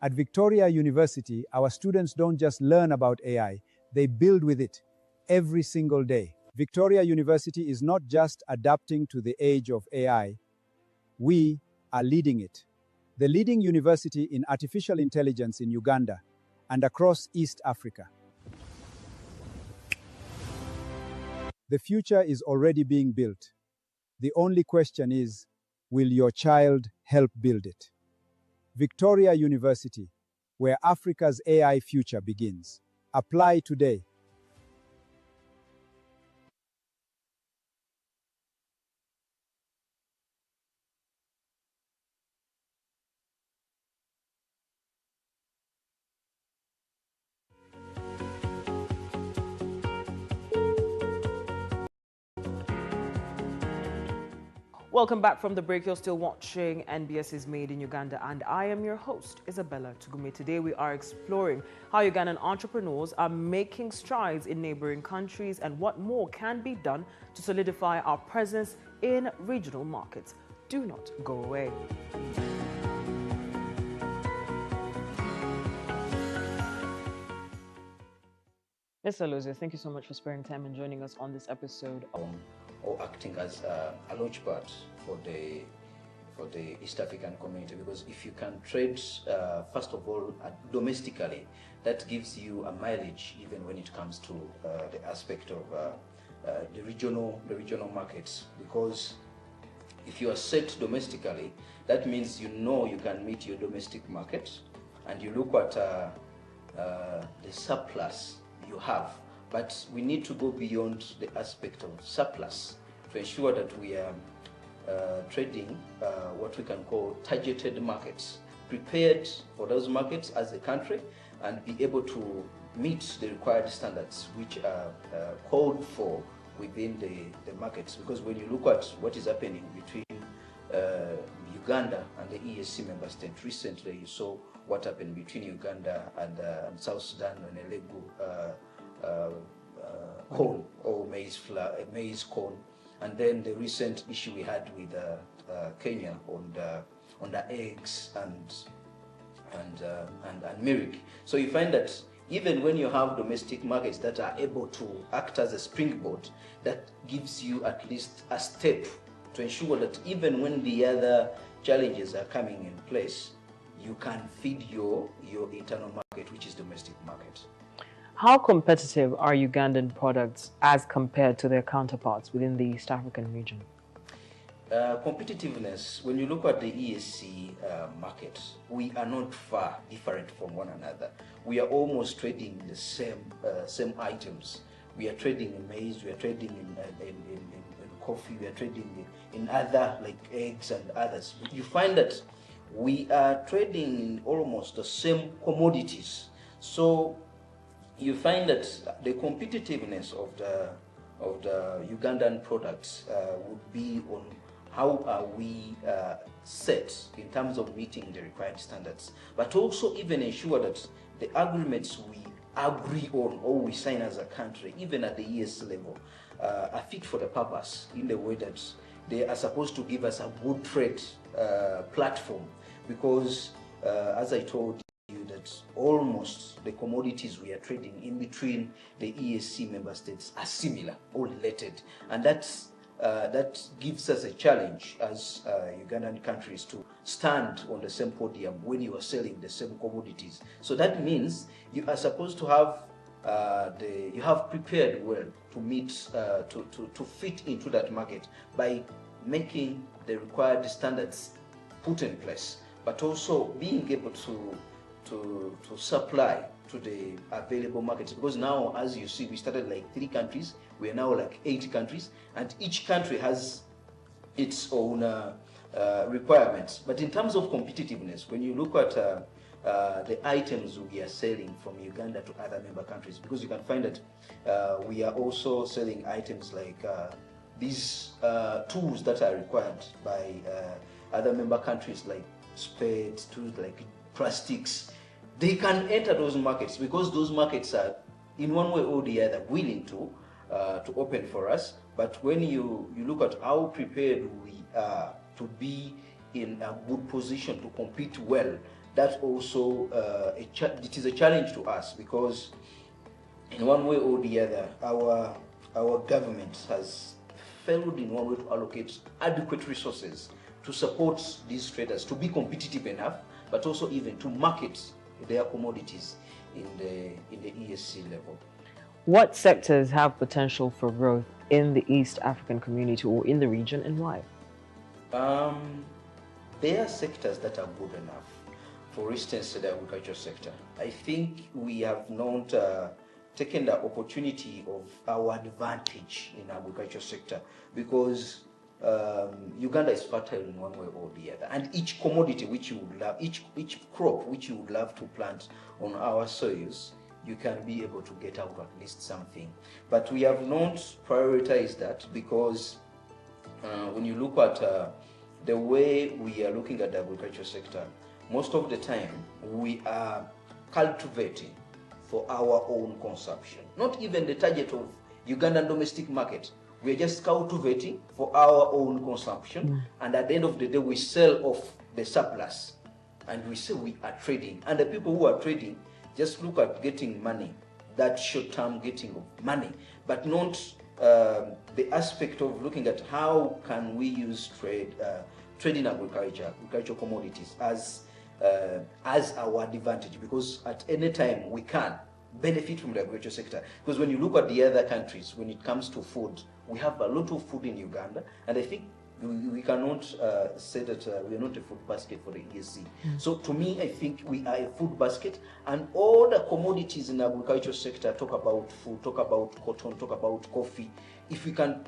At Victoria University, our students don't just learn about AI, they build with it every single day. Victoria University is not just adapting to the age of AI, we are leading it. The leading university in artificial intelligence in Uganda and across East Africa. The future is already being built. The only question is, will your child help build it? Victoria University, where Africa's AI future begins. Apply today. Welcome back from the break. You're still watching NBS is Made in Uganda, and I am your host, Isabella Tugume. Today we are exploring how Ugandan entrepreneurs are making strides in neighboring countries and what more can be done to solidify our presence in regional markets. Do not go away. Mr. Lozier, thank you so much for sparing time and joining us on this episode of or acting as a launchpad for the East African community, because if you can trade, first of all, domestically, that gives you a mileage even when it comes to the aspect of the regional markets. Because if you are set domestically, that means you know you can meet your domestic market, and you look at the surplus you have. But we need to go beyond the aspect of surplus to ensure that we are trading what we can call targeted markets, prepared for those markets as a country, and be able to meet the required standards which are called for within the markets. Because when you look at what is happening between Uganda and the EAC member state, recently you saw what happened between Uganda and South Sudan on a Legu corn or maize corn, and then the recent issue we had with Kenya on the eggs and milk. So you find that even when you have domestic markets that are able to act as a springboard, that gives you at least a step to ensure that even when the other challenges are coming in place, you can feed your internal market, which is domestic market. How competitive are Ugandan products as compared to their counterparts within the East African region? Competitiveness, when you look at the EAC market, we are not far different from one another. We are almost trading the same items. We are trading in maize, we are trading in coffee, we are trading in other like eggs and others. You find that we are trading in almost the same commodities. So you find that the competitiveness of the Ugandan products would be on how are we set in terms of meeting the required standards, but also even ensure that the agreements we agree on or we sign as a country, even at the ES level, are fit for the purpose in the way that they are supposed to give us a good trade platform. Because as I told you, that almost the commodities we are trading in between the EAC member states are similar or related, and that gives us a challenge as Ugandan countries to stand on the same podium when you are selling the same commodities. So that means you are supposed to have you have prepared well to meet to fit into that market by making the required standards put in place, but also being able to supply to the available markets. Because now, as you see, we started like 3 countries, we are now like 8 countries, and each country has its own requirements. But in terms of competitiveness, when you look at the items we are selling from Uganda to other member countries, because you can find that we are also selling items like these tools that are required by other member countries, like spades, tools like plastics. They can enter those markets because those markets are, in one way or the other, willing to open for us. But when you look at how prepared we are to be in a good position to compete well, that's also it is a challenge to us, because in one way or the other, our government has failed in one way to allocate adequate resources to support these traders to be competitive enough, but also even to market their commodities in the ESC level. What sectors have potential for growth in the East African community or in the region, and why? There are sectors that are good enough. For instance, the agriculture sector. I think we have not taken the opportunity of our advantage in the agriculture sector, because Uganda is fertile in one way or the other, and each commodity which you would love, each crop which you would love to plant on our soils, you can be able to get out at least something. But we have not prioritized that, because when you look at the way we are looking at the agriculture sector, most of the time we are cultivating for our own consumption, not even the target of Ugandan domestic market. We are just cultivating for our own consumption, and at the end of the day we sell off the surplus, and we say we are trading. And the people who are trading just look at getting money, that short-term getting of money, but not the aspect of looking at how can we use trade in agricultural commodities as our advantage, because at any time we can benefit from the agricultural sector. Because when you look at the other countries, when it comes to food, we have a lot of food in Uganda, and I think we cannot say that we are not a food basket for the ESC. So to me, I think we are a food basket, and all the commodities in the agricultural sector talk about food, talk about cotton, talk about coffee. If we can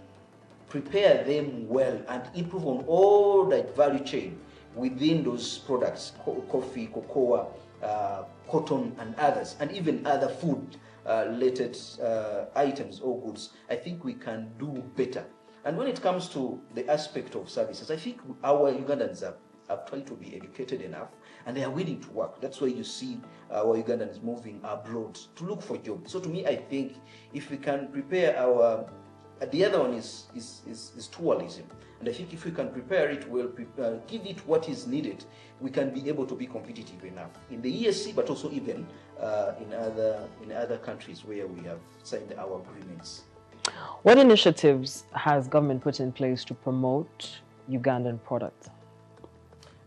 prepare them well and improve on all that value chain within those products, coffee, cocoa, cotton and others, and even other food related items or goods, I think we can do better. And when it comes to the aspect of services, I think our Ugandans have tried to be educated enough, and they are willing to work. That's why you see our Ugandans moving abroad to look for jobs. So to me, I think if we can prepare our the other one is tourism, and I think if we can prepare it well, give it what is needed, we can be able to be competitive enough in the ESC, but also even in other countries where we have signed our agreements. What initiatives has government put in place to promote Ugandan products?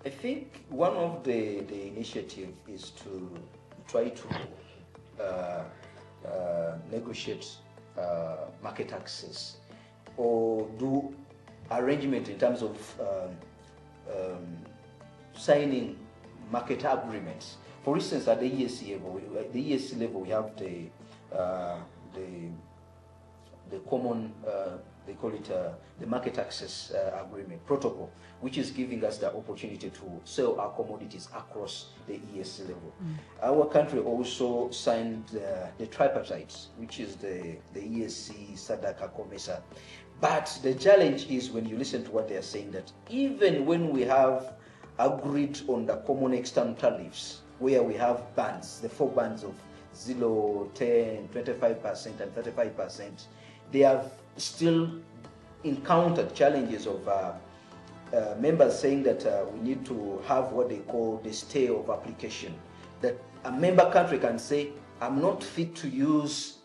I think one of the initiatives is to try to negotiate market access, or do arrangement in terms of signing market agreements. For instance, at the ESC level, we have the common, they call it the market access agreement protocol, which is giving us the opportunity to sell our commodities across the ESC level. Our country also signed the tripartite, which is the ESC, SADC, COMESA. But the challenge is when you listen to what they are saying, that even when we have agreed on the common external tariffs, where we have bands, the 4 bands of 0, 10, 25% and 35%, they have still encountered challenges of members saying that we need to have what they call the stay of application. That a member country can say, I'm not fit to use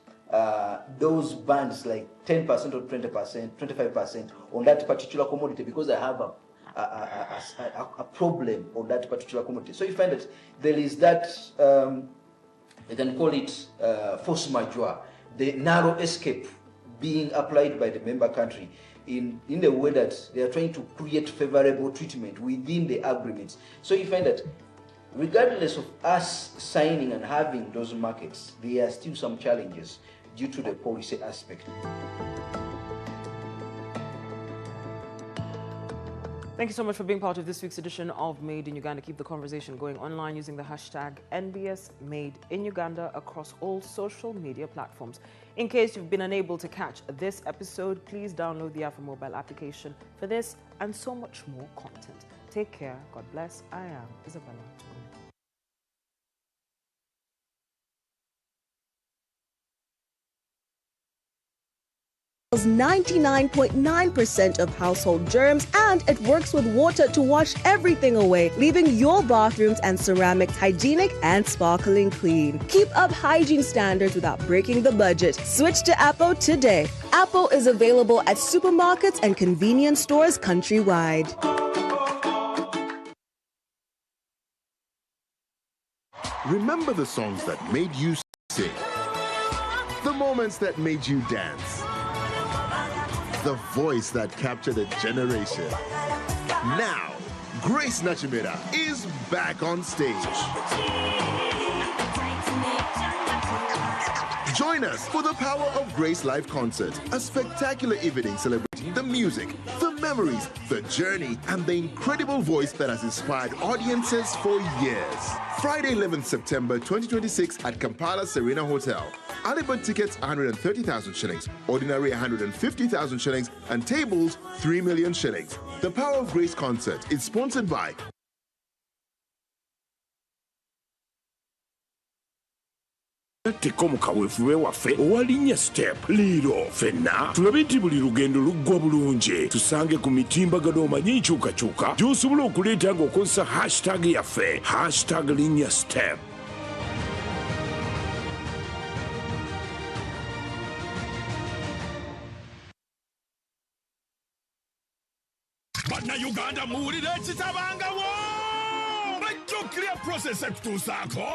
those bands like 10% or 20%, 25% on that particular commodity because I have a problem on that particular commodity. So you find that there is that, you can call it force majeure, the narrow escape being applied by the member country in the way that they are trying to create favorable treatment within the agreements. So you find that regardless of us signing and having those markets, there are still some challenges due to the policy aspect. Thank you so much for being part of this week's edition of Made in Uganda. Keep the conversation going online using the hashtag NBS Made in Uganda across all social media platforms. In case you've been unable to catch this episode, please download the Alpha Mobile application for this and so much more content. Take care. God bless. I am Isabella. 99.9% of household germs, and it works with water to wash everything away, leaving your bathrooms and ceramics hygienic and sparkling clean. Keep up hygiene standards without breaking the budget. Switch to Appo today. Appo is available at supermarkets and convenience stores countrywide. Remember the songs that made you sing, the moments that made you dance, the voice that captured a generation. Now, Grace Nachimera is back on stage. Join us for the Power of Grace live concert, a spectacular evening celebrating the music, the memories, the journey, and the incredible voice that has inspired audiences for years. Friday, 11th September 2026 at Kampala Serena Hotel. Early bird tickets 130,000 shillings, ordinary 150,000 shillings, and tables 3 million shillings. The Power of Grace concert is sponsored by teko mu kaweefube waffe owalinnya step liiro ffenna tulabe nti buli lugendo luggwa bulungi tusange ku mitimbagano omanyi nkyukakyuka gy'osobola okuleeta ng'okozesa hashtag yaffe hashtag linnya step. bannayuganda muwulire ekitabangawo bajja process ekutuusaako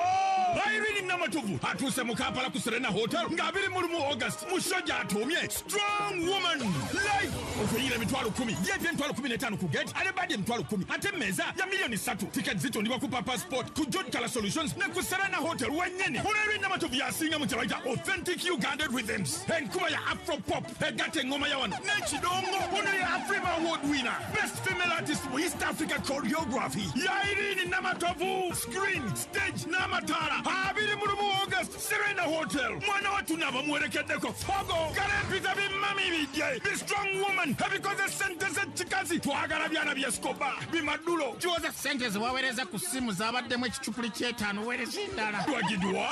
Irene Namatuvu atuuse mu Kampala ku Serena Hotel nga 21 August musajja atuumye Strong Woman live okuyira emitwalo 10 yepi emitwalo 15 ku gate ate badi emitwalo 10 ate meza ya milioni 3 tickets zitundibwa ku Papa Sport ku John Color Solutions ne ku Serena Hotel wennyene Irene Namatuvu yasinga mu kyabayita authentic Ugandan rhythms enkuba ya Afro Pop egatta engoma ya wano n'ekidongo ono ya Afrima Award winner best female artist mu East Africa choreography ya Irene Namatuvu screen stage n'amatala 21 August Serena Hotel mwana watu naba muwerekeddeko fogo galempita bimami bijje be Strong Woman ebikoze sente z'ekikazi twagala byana byeskoba bimadulo kyoza sente ziwawereza ku simu zabaddemu ekicupuli ky'etaano wereza endala twagidwa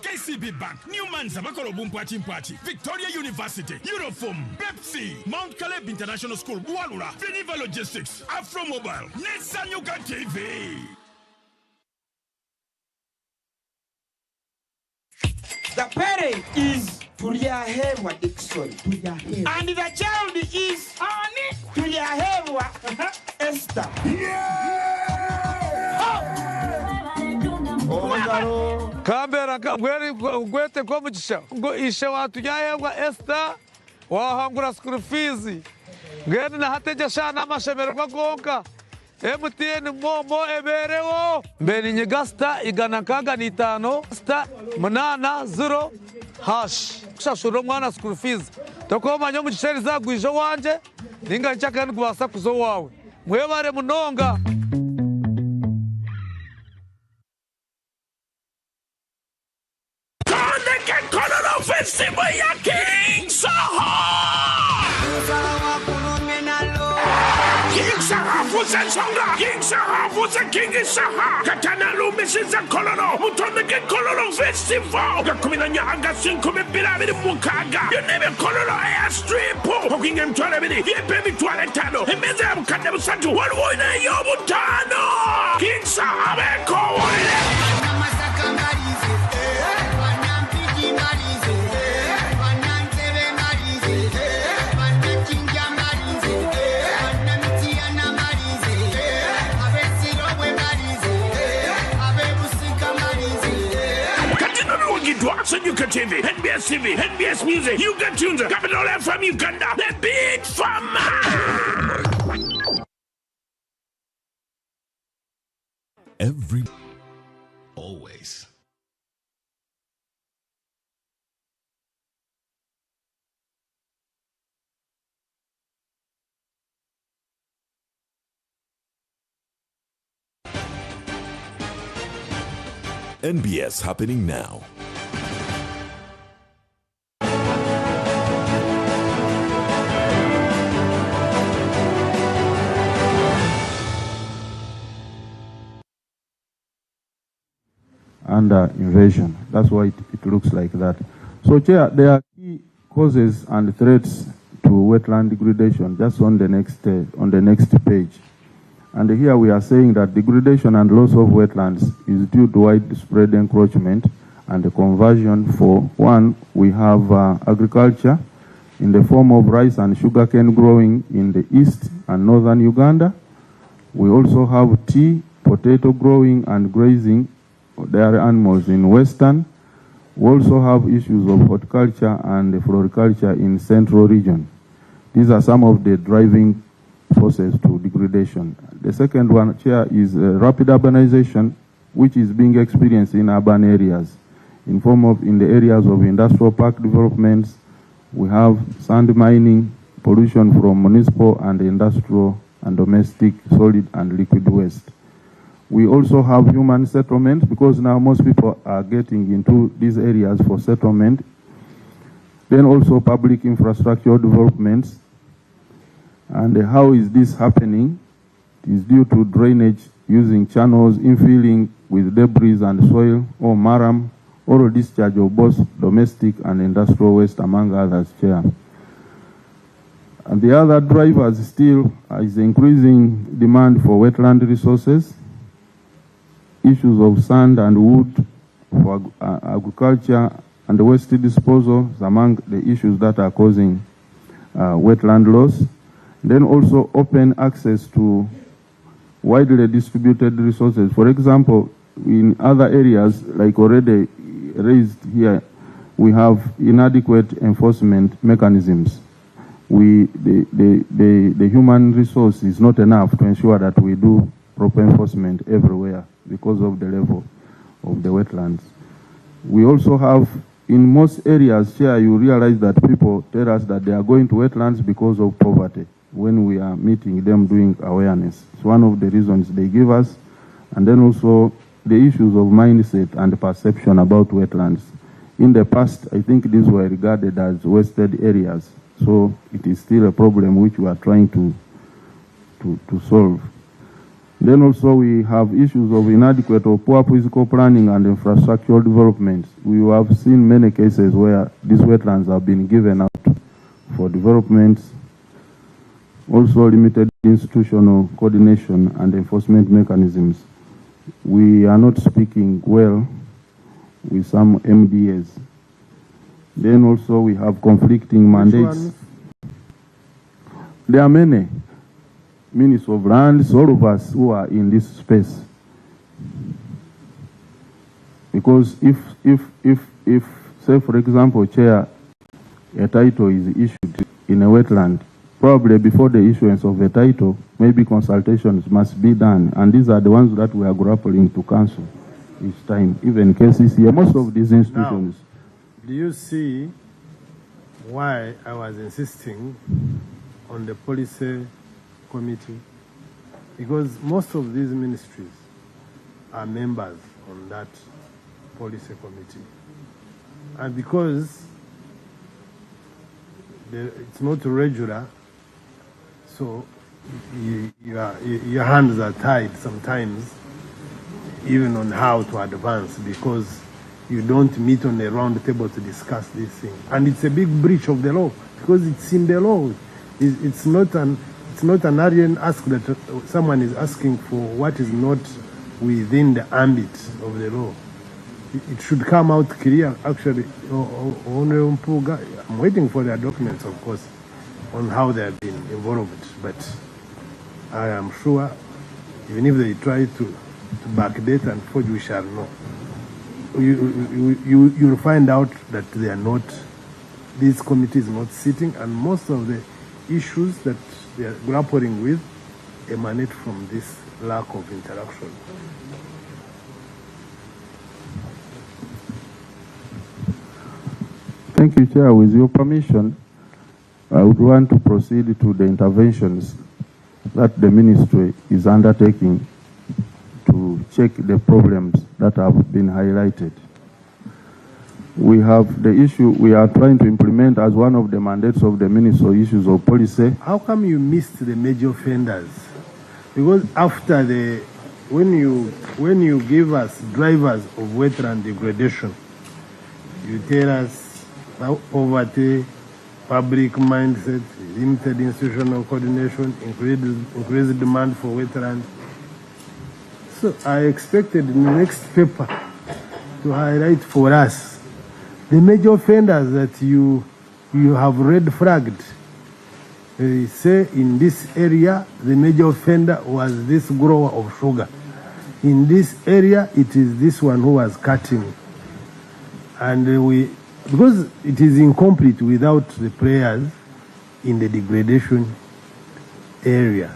KCB Bank Newman's bakola obumpwatimpwati Victoria University Uniform Pepsi Mount Caleb International School Bwalula Veniva Logistics Afro Mobile Nesanyuka TV. The parent is Tuliahewa Dixon. And the child is Tuliahewa Esther. Kambera gwete kwa mugisha ngo ishe watu yahewa Esther wahangura school fees ngene na hateja shana amashemerwa gonka MTN momo eberewo mbeni nyegasta igana kaga ni 5 sta munana 0 hash kushashuro mwana school fees tokoma nyo mucheri zagwijo wanje ninga nchaka ngwasa kuzo wawe mwebare munonga Festival ya King Saha King Saha fuze songa King Saha fuze King Saha Katana lumisiza kololo Mutondeke kololo festival Gakumina nyanga 5,200 mukaga Yonebe kololo airstrip Okinge mtwale bidi Yepe mitwale tano Emeze ya mkande musatu Waluwoine yobu tano King Saha beko wale Sanyuka TV, NBS TV, NBS Music, Uga Tunes, Capital FM Uganda, the big farmer. Always. NBS happening now. Under invasion. That's why it looks like that. So, Chair, there are key causes and threats to wetland degradation just on the next page. And here we are saying that degradation and loss of wetlands is due to widespread encroachment and the conversion. For one, we have agriculture in the form of rice and sugarcane growing in the east and northern Uganda. We also have tea, potato growing and grazing dairy animals in western. We also have issues of horticulture and floriculture in central region. These are some of the driving forces to degradation. The second one, Chair, is rapid urbanization, which is being experienced in urban areas. In the areas of industrial park developments, we have sand mining, pollution from municipal and industrial and domestic solid and liquid waste. We also have human settlement because now most people are getting into these areas for settlement. Then also public infrastructure developments. And how is this happening? It is due to drainage using channels, infilling with debris and soil or maram, or discharge of both domestic and industrial waste, among others, Chair. And the other drivers still is increasing demand for wetland resources. Issues of sand and wood for agriculture and waste disposal is among the issues that are causing wetland loss. Then also open access to widely distributed resources. For example, in other areas, like already raised here, we have inadequate enforcement mechanisms. The human resource is not enough to ensure that we do proper enforcement everywhere because of the level of the wetlands. We also have, in most areas here, you realize that people tell us that they are going to wetlands because of poverty when we are meeting them doing awareness. It's one of the reasons they give us. And then also the issues of mindset and perception about wetlands. In the past, I think these were regarded as wasted areas. So it is still a problem which we are trying to solve. Then also we have issues of inadequate or poor physical planning and infrastructural development. We have seen many cases where these wetlands have been given out for development. Also limited institutional coordination and enforcement mechanisms. We are not speaking well with some MDAs. Then also we have conflicting mandates. There are many ministers of lands, all of us who are in this space. Because if say for example, Chair, a title is issued in a wetland, probably before the issuance of a title, maybe consultations must be done, and these are the ones that we are grappling to cancel each time, even KCC, most of these institutions. Now, do you see why I was insisting on the policy committee? Because most of these ministries are members on that policy committee. And because it's not regular, so your hands are tied sometimes, even on how to advance, because you don't meet on a round table to discuss this thing. And it's a big breach of the law, because it's in the law. It's not an alien ask that someone is asking for what is not within the ambit of the law. It should come out clear, actually. I'm waiting for their documents, of course, on how they have been involved. But I am sure, even if they try to backdate and forge, we shall know. You'll find out that they are not, this committee is not sitting, and most of the issues that they are grappling with emanate from this lack of interaction. Thank you, Chair. With your permission, I would want to proceed to the interventions that the ministry is undertaking to check the problems that have been highlighted. We have the issue we are trying to implement as one of the mandates of the Ministry, issues of policy. How come you missed the major offenders? Because after when you give us drivers of wetland degradation, you tell us poverty, public mindset, limited institutional coordination, increased demand for wetland. So I expected in the next paper to highlight for us the major offenders that you have red flagged. They say in this area the major offender was this grower of sugar. In this area it is this one who was cutting. And because it is incomplete without the players in the degradation area.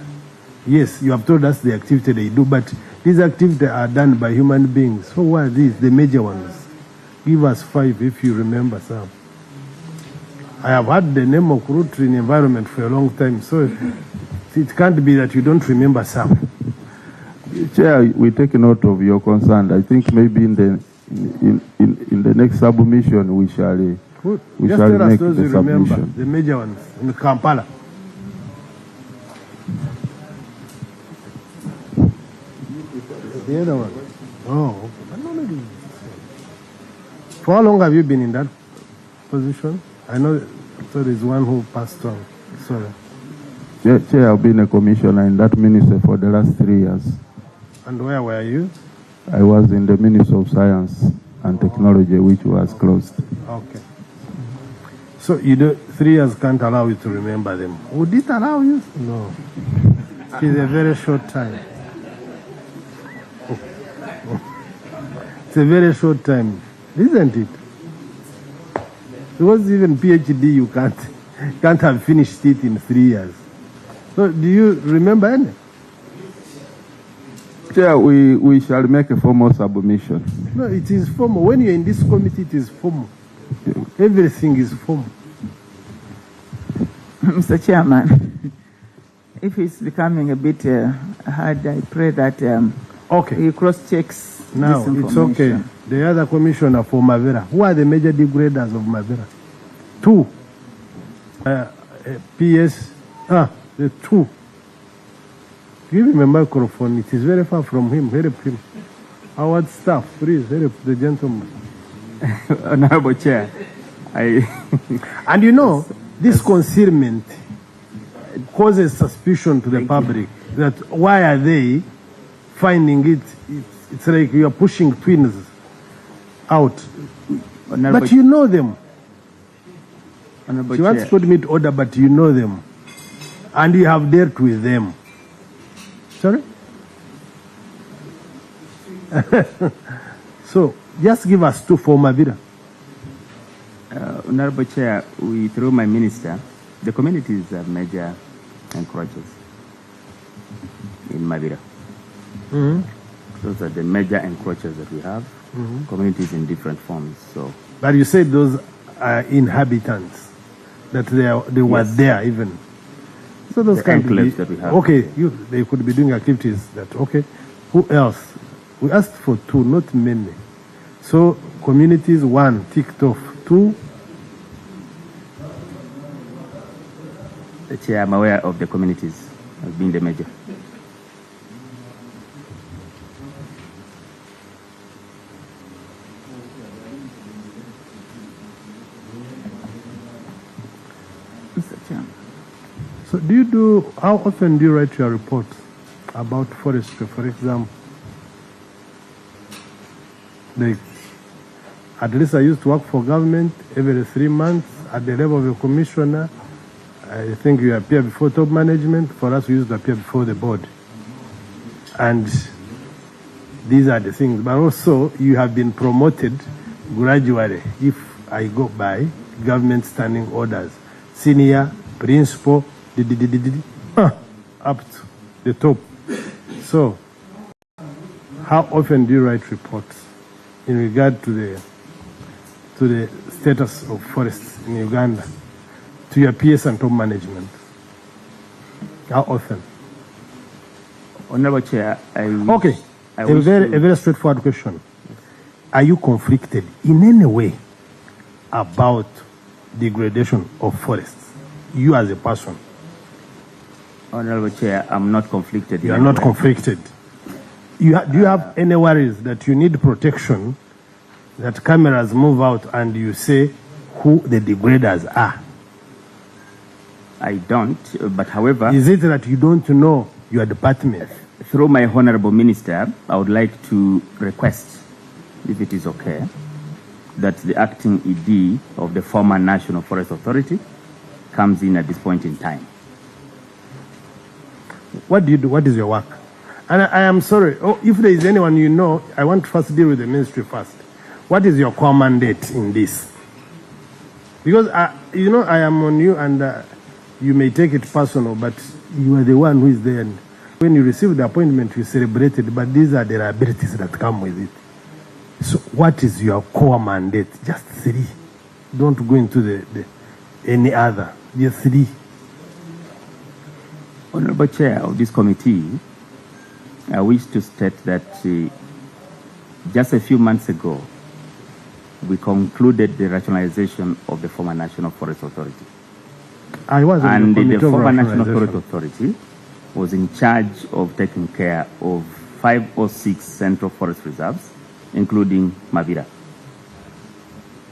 Yes, you have told us the activity they do, but these activities are done by human beings. So what are these, the major ones? Give us 5 if you remember some. I have had the name of Rotary in environment for a long time, so it can't be that you don't remember some. Chair, we take note of your concern. I think maybe in the next submission we shall make the submission. The major ones in Kampala. The other one. Oh, okay. For how long have you been in that position? I know there is one who passed on. Sorry. Chair, I've been a commissioner in that ministry for the last 3 years. And where were you? I was in the Ministry of Science and Technology, which was closed. Okay. So you do 3 years can't allow you to remember them. Would it allow you? No. It is a very short time. It's a very short time, isn't it? Because even PhD you can't have finished it in 3 years. So do you remember any? Chair, we shall make a formal submission. No, it is formal. When you're in this committee, it is formal. Everything is formal. Mr. Chairman, if it's becoming a bit hard, I pray that he cross-checks now. this It's okay. The other commissioner for Mavera. Who are the major degraders of Mavera? 2. PS. The 2. Give him a microphone. It is very far from him. Help him. Our staff, please help the gentleman. Honorable Chair, and you know, this concealment causes suspicion to the public that why are they finding it? It's like you are pushing twins out. But you know them. She wants to put me to order, but you know them. And you have dealt with them. Sorry? So, just give us 2 for Mavira. Honorable Chair, through my minister, the communities are major encroachers in Mavira. Those are the major encroachers that we have. Communities in different forms. So, but you said those are inhabitants, that they were there even. So those the enclaves that we have. Okay, they could be doing activities that, okay. Who else? We asked for 2, not many. So communities, 1, ticked off. 2. The Chair, I'm aware of the communities as being the major. So how often do you write your reports about forestry, for example? Like, at least I used to work for government every 3 months at the level of a commissioner. I think you appear before top management. For us, we used to appear before the board. And these are the things. But also, you have been promoted gradually, if I go by government standing orders. Senior, principal, up to the top. So, how often do you write reports in regard to the status of forests in Uganda to your PS and top management? How often? Honorable Chair, a very straightforward question. Are you conflicted in any way about degradation of forests? You as a person? Honorable Chair, I'm not conflicted. You are not conflicted. Do you have any worries that you need protection, that cameras move out and you say who the degraders are? I don't, but however... Is it that you don't know your department? Through my honorable minister, I would like to request, if it is okay, that the acting ED of the former National Forest Authority comes in at this point in time. What do you do? What is your work? And I am sorry, if there is anyone you know, I want to first deal with the ministry first. What is your core mandate in this? Because, you know, I am on you and you may take it personal, but you are the one who is there. And when you receive the appointment, you celebrate it, but these are the liabilities that come with it. So what is your core mandate? Just 3. Don't go into any other. Just 3. Honorable Chair of this committee, I wish to state that just a few months ago, we concluded the rationalization of the former National Forest Authority. And the former National Forest Authority was in charge of taking care of 5 or 6 central forest reserves, including Mavira.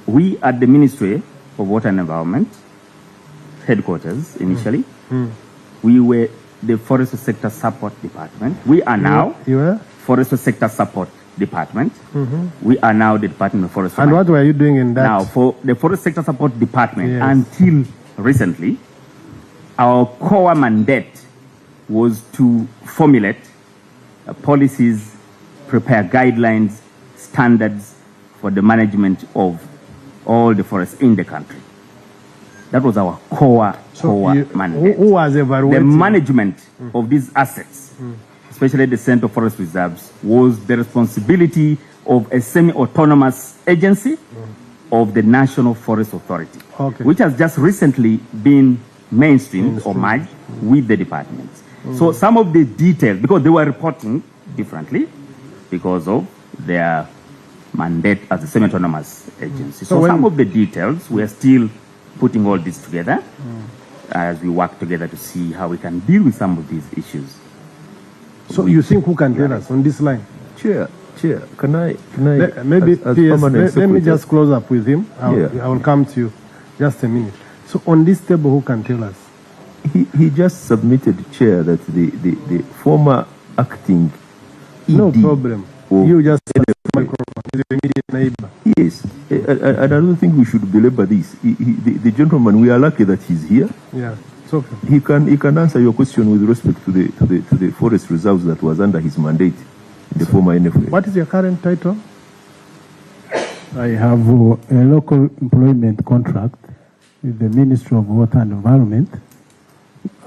We at the Ministry of Water and Environment, headquarters initially, we were the Forest Sector Support Department. We are now Forest Sector Support department. We are now the Department of Forestry. And what were you doing in that? Now, for the Forest Sector Support Department, Yes. until recently, our core mandate was to formulate policies, prepare guidelines, standards for the management of all the forests in the country. That was our core mandate. Who was evaluating? The management of these assets, especially the Central Forest Reserves, was the responsibility of a semi-autonomous agency of the National Forest Authority, which has just recently been mainstreamed or merged with the departments. So some of the details, because they were reporting differently because of their mandate as a semi-autonomous agency. So some of the details, we are still putting all this together as we work together to see how we can deal with some of these issues. So you think who can tell us on this line? Chair, can I maybe as PS, let me secretary? just close up with him. I will come to you. Just a minute. So on this table, who can tell us? He just submitted, Chair, that the former acting ED. No problem. You just said the microphone. He's your immediate neighbor. Yes, and I don't think we should belabor this. The gentleman, we are lucky that he's here. Yeah, it's okay. He can answer your question with respect to the forest reserves that was under his mandate, the former NFA. What is your current title? I have a local employment contract with the Ministry of Water and Environment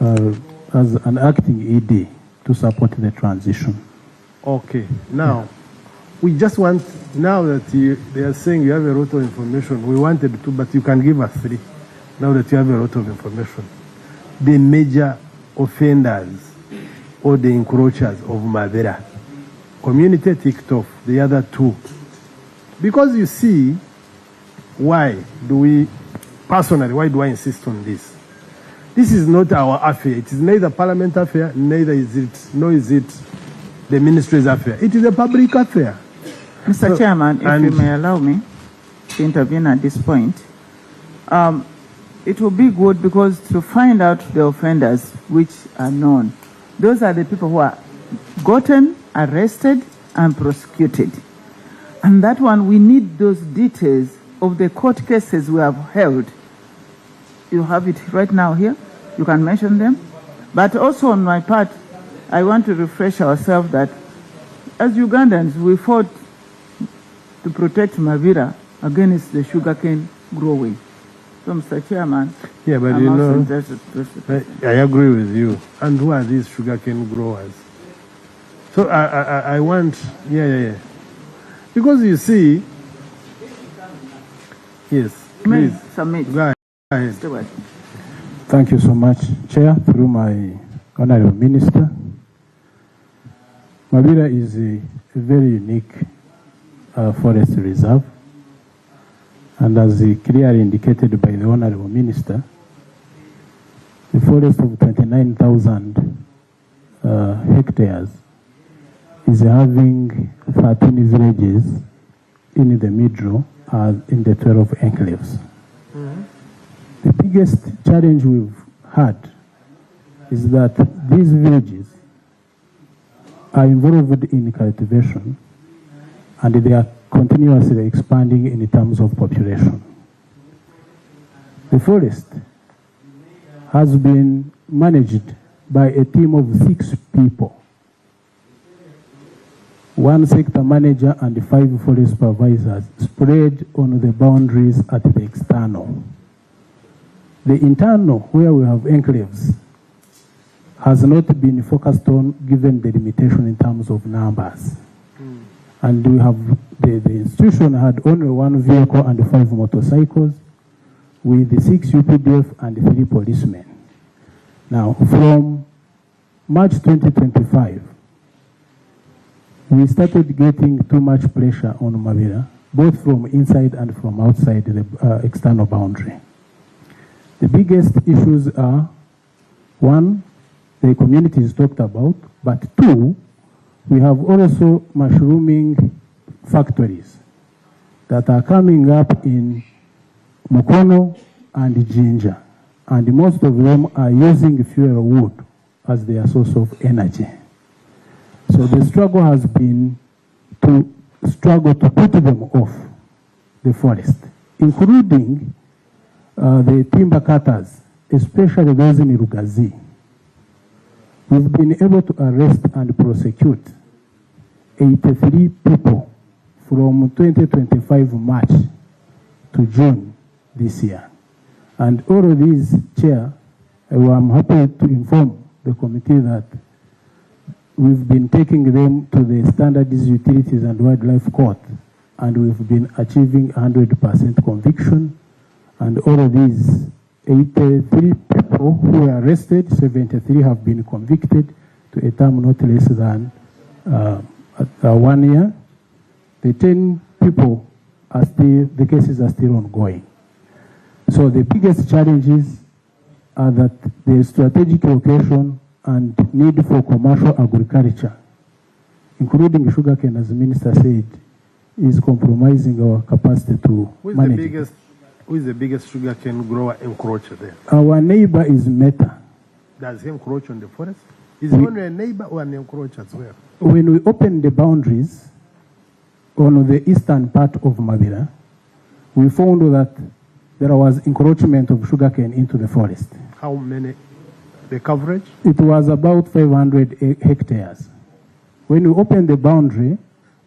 as an acting ED to support the transition. Okay. Now, we just want, now that they are saying you have a lot of information, we wanted to, but you can give us 3, now that you have a lot of information. The major offenders or the encroachers of Mabera, community ticked off, the other 2. Because you see, why do I insist on this? This is not our affair. It is neither Parliament affair, neither is it the ministry's affair. It is a public affair. Mr. Chairman, if you may allow me to intervene at this point, it will be good because to find out the offenders which are known, those are the people who are gotten, arrested, and prosecuted. And that one, we need those details of the court cases we have held. You have it right now here. You can mention them. But also on my part, I want to refresh ourselves that as Ugandans, we fought to protect Mabira against the sugarcane growing. So, Mr. Chairman, yeah, but I'm you know, interested. I agree with you. And who are these sugarcane growers? So I want, yeah. Because you see, yes, please. Submit. Go ahead. Thank you so much, Chair, through my Honorable Minister. Mabira is a very unique forest reserve, and as clearly indicated by the Honorable Minister, the forest of 29,000 hectares is having 13 villages in the middle in the 12 enclaves. The biggest challenge we've had is that these villages are involved in cultivation and they are continuously expanding in terms of population. The forest has been managed by a team of 6 people. 1 sector manager and 5 forest supervisors spread on the boundaries at the external. The internal, where we have enclaves, has not been focused on given the limitation in terms of numbers. And we have, the institution had only 1 vehicle and 5 motorcycles with 6 UPDF and 3 policemen. Now, from March 2025, we started getting too much pressure on Mabira, both from inside and from outside the external boundary. The biggest issues are, 1, the community is talked about, but 2, we have also mushrooming factories that are coming up in Mukono and Jinja, and most of them are using fuel wood as their source of energy. So the struggle has been to struggle to put them off the forest, including the timber cutters, especially those in Rugazi. We've been able to arrest and prosecute 83 people from 2025 March to June this year. And all of these, Chair, I'm happy to inform the committee that we've been taking them to the Standards Utilities and Wildlife Court, and we've been achieving 100% conviction. And all of these 83 people who were arrested, 73 have been convicted to a term not less than 1 year. The 10 people are still, the cases are still ongoing. So the biggest challenges are that the strategic location and need for commercial agriculture, including sugarcane, as the Minister said, is compromising our capacity to manage. Who is the biggest sugarcane grower encroacher there? Our neighbor is Meta. Does he encroach on the forest? Is he only a neighbor or an encroacher as well? When we opened the boundaries on the eastern part of Mabira, we found that there was encroachment of sugarcane into the forest. How many? The coverage? It was about 500 hectares. When we opened the boundary,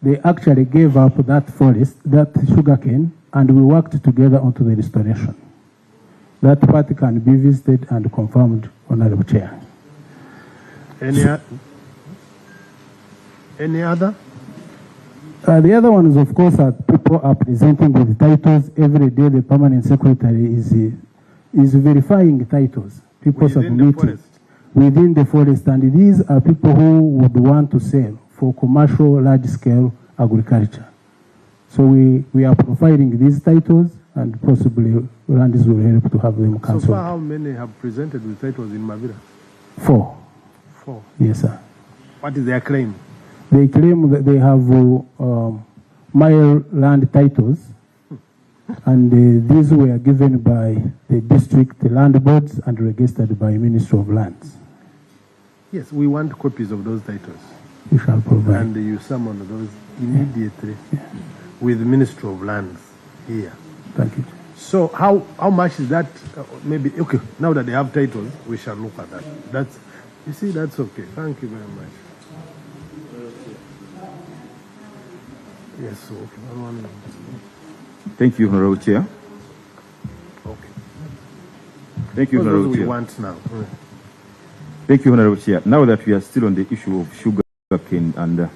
they actually gave up that forest, that sugarcane, and we worked together onto the restoration. That part can be visited and confirmed, Honorable Chair. Any other? The other one is, of course, that people are presenting with titles. Every day the permanent secretary is verifying titles. People submitting within the forest. And these are people who would want to sell for commercial large-scale agriculture. So we are providing these titles, and possibly Landis will help to have them cancelled. So far, how many have presented with titles in Mabira? 4. 4? Yes, sir. What is their claim? They claim that they have mile land titles, and these were given by the district land boards and registered by Ministry of Lands. Yes, we want copies of those titles. We shall provide. And you summon those immediately with the Ministry of Lands here. Thank you. So how much is that? Maybe, okay, now that they have titles, we shall look at that. That's, you see, that's okay. Thank you very much. Yes, okay. Thank you, Honorable Chair. Okay. Thank you, Honorable Chair. We want now. Thank you, Honorable Chair. Now that we are still on the issue of sugarcane and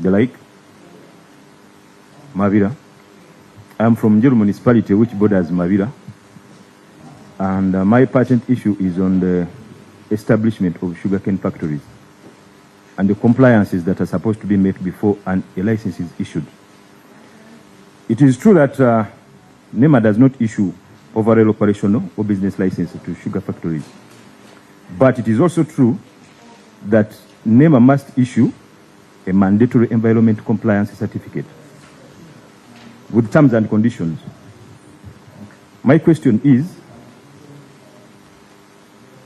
the like, Mavira, I'm from Njeru municipality, which borders Mavira, and my patent issue is on the establishment of sugarcane factories and the compliances that are supposed to be met before a license is issued. It is true that NEMA does not issue overall operational or business licenses to sugar factories. But it is also true that NEMA must issue a mandatory environment compliance certificate with terms and conditions. My question is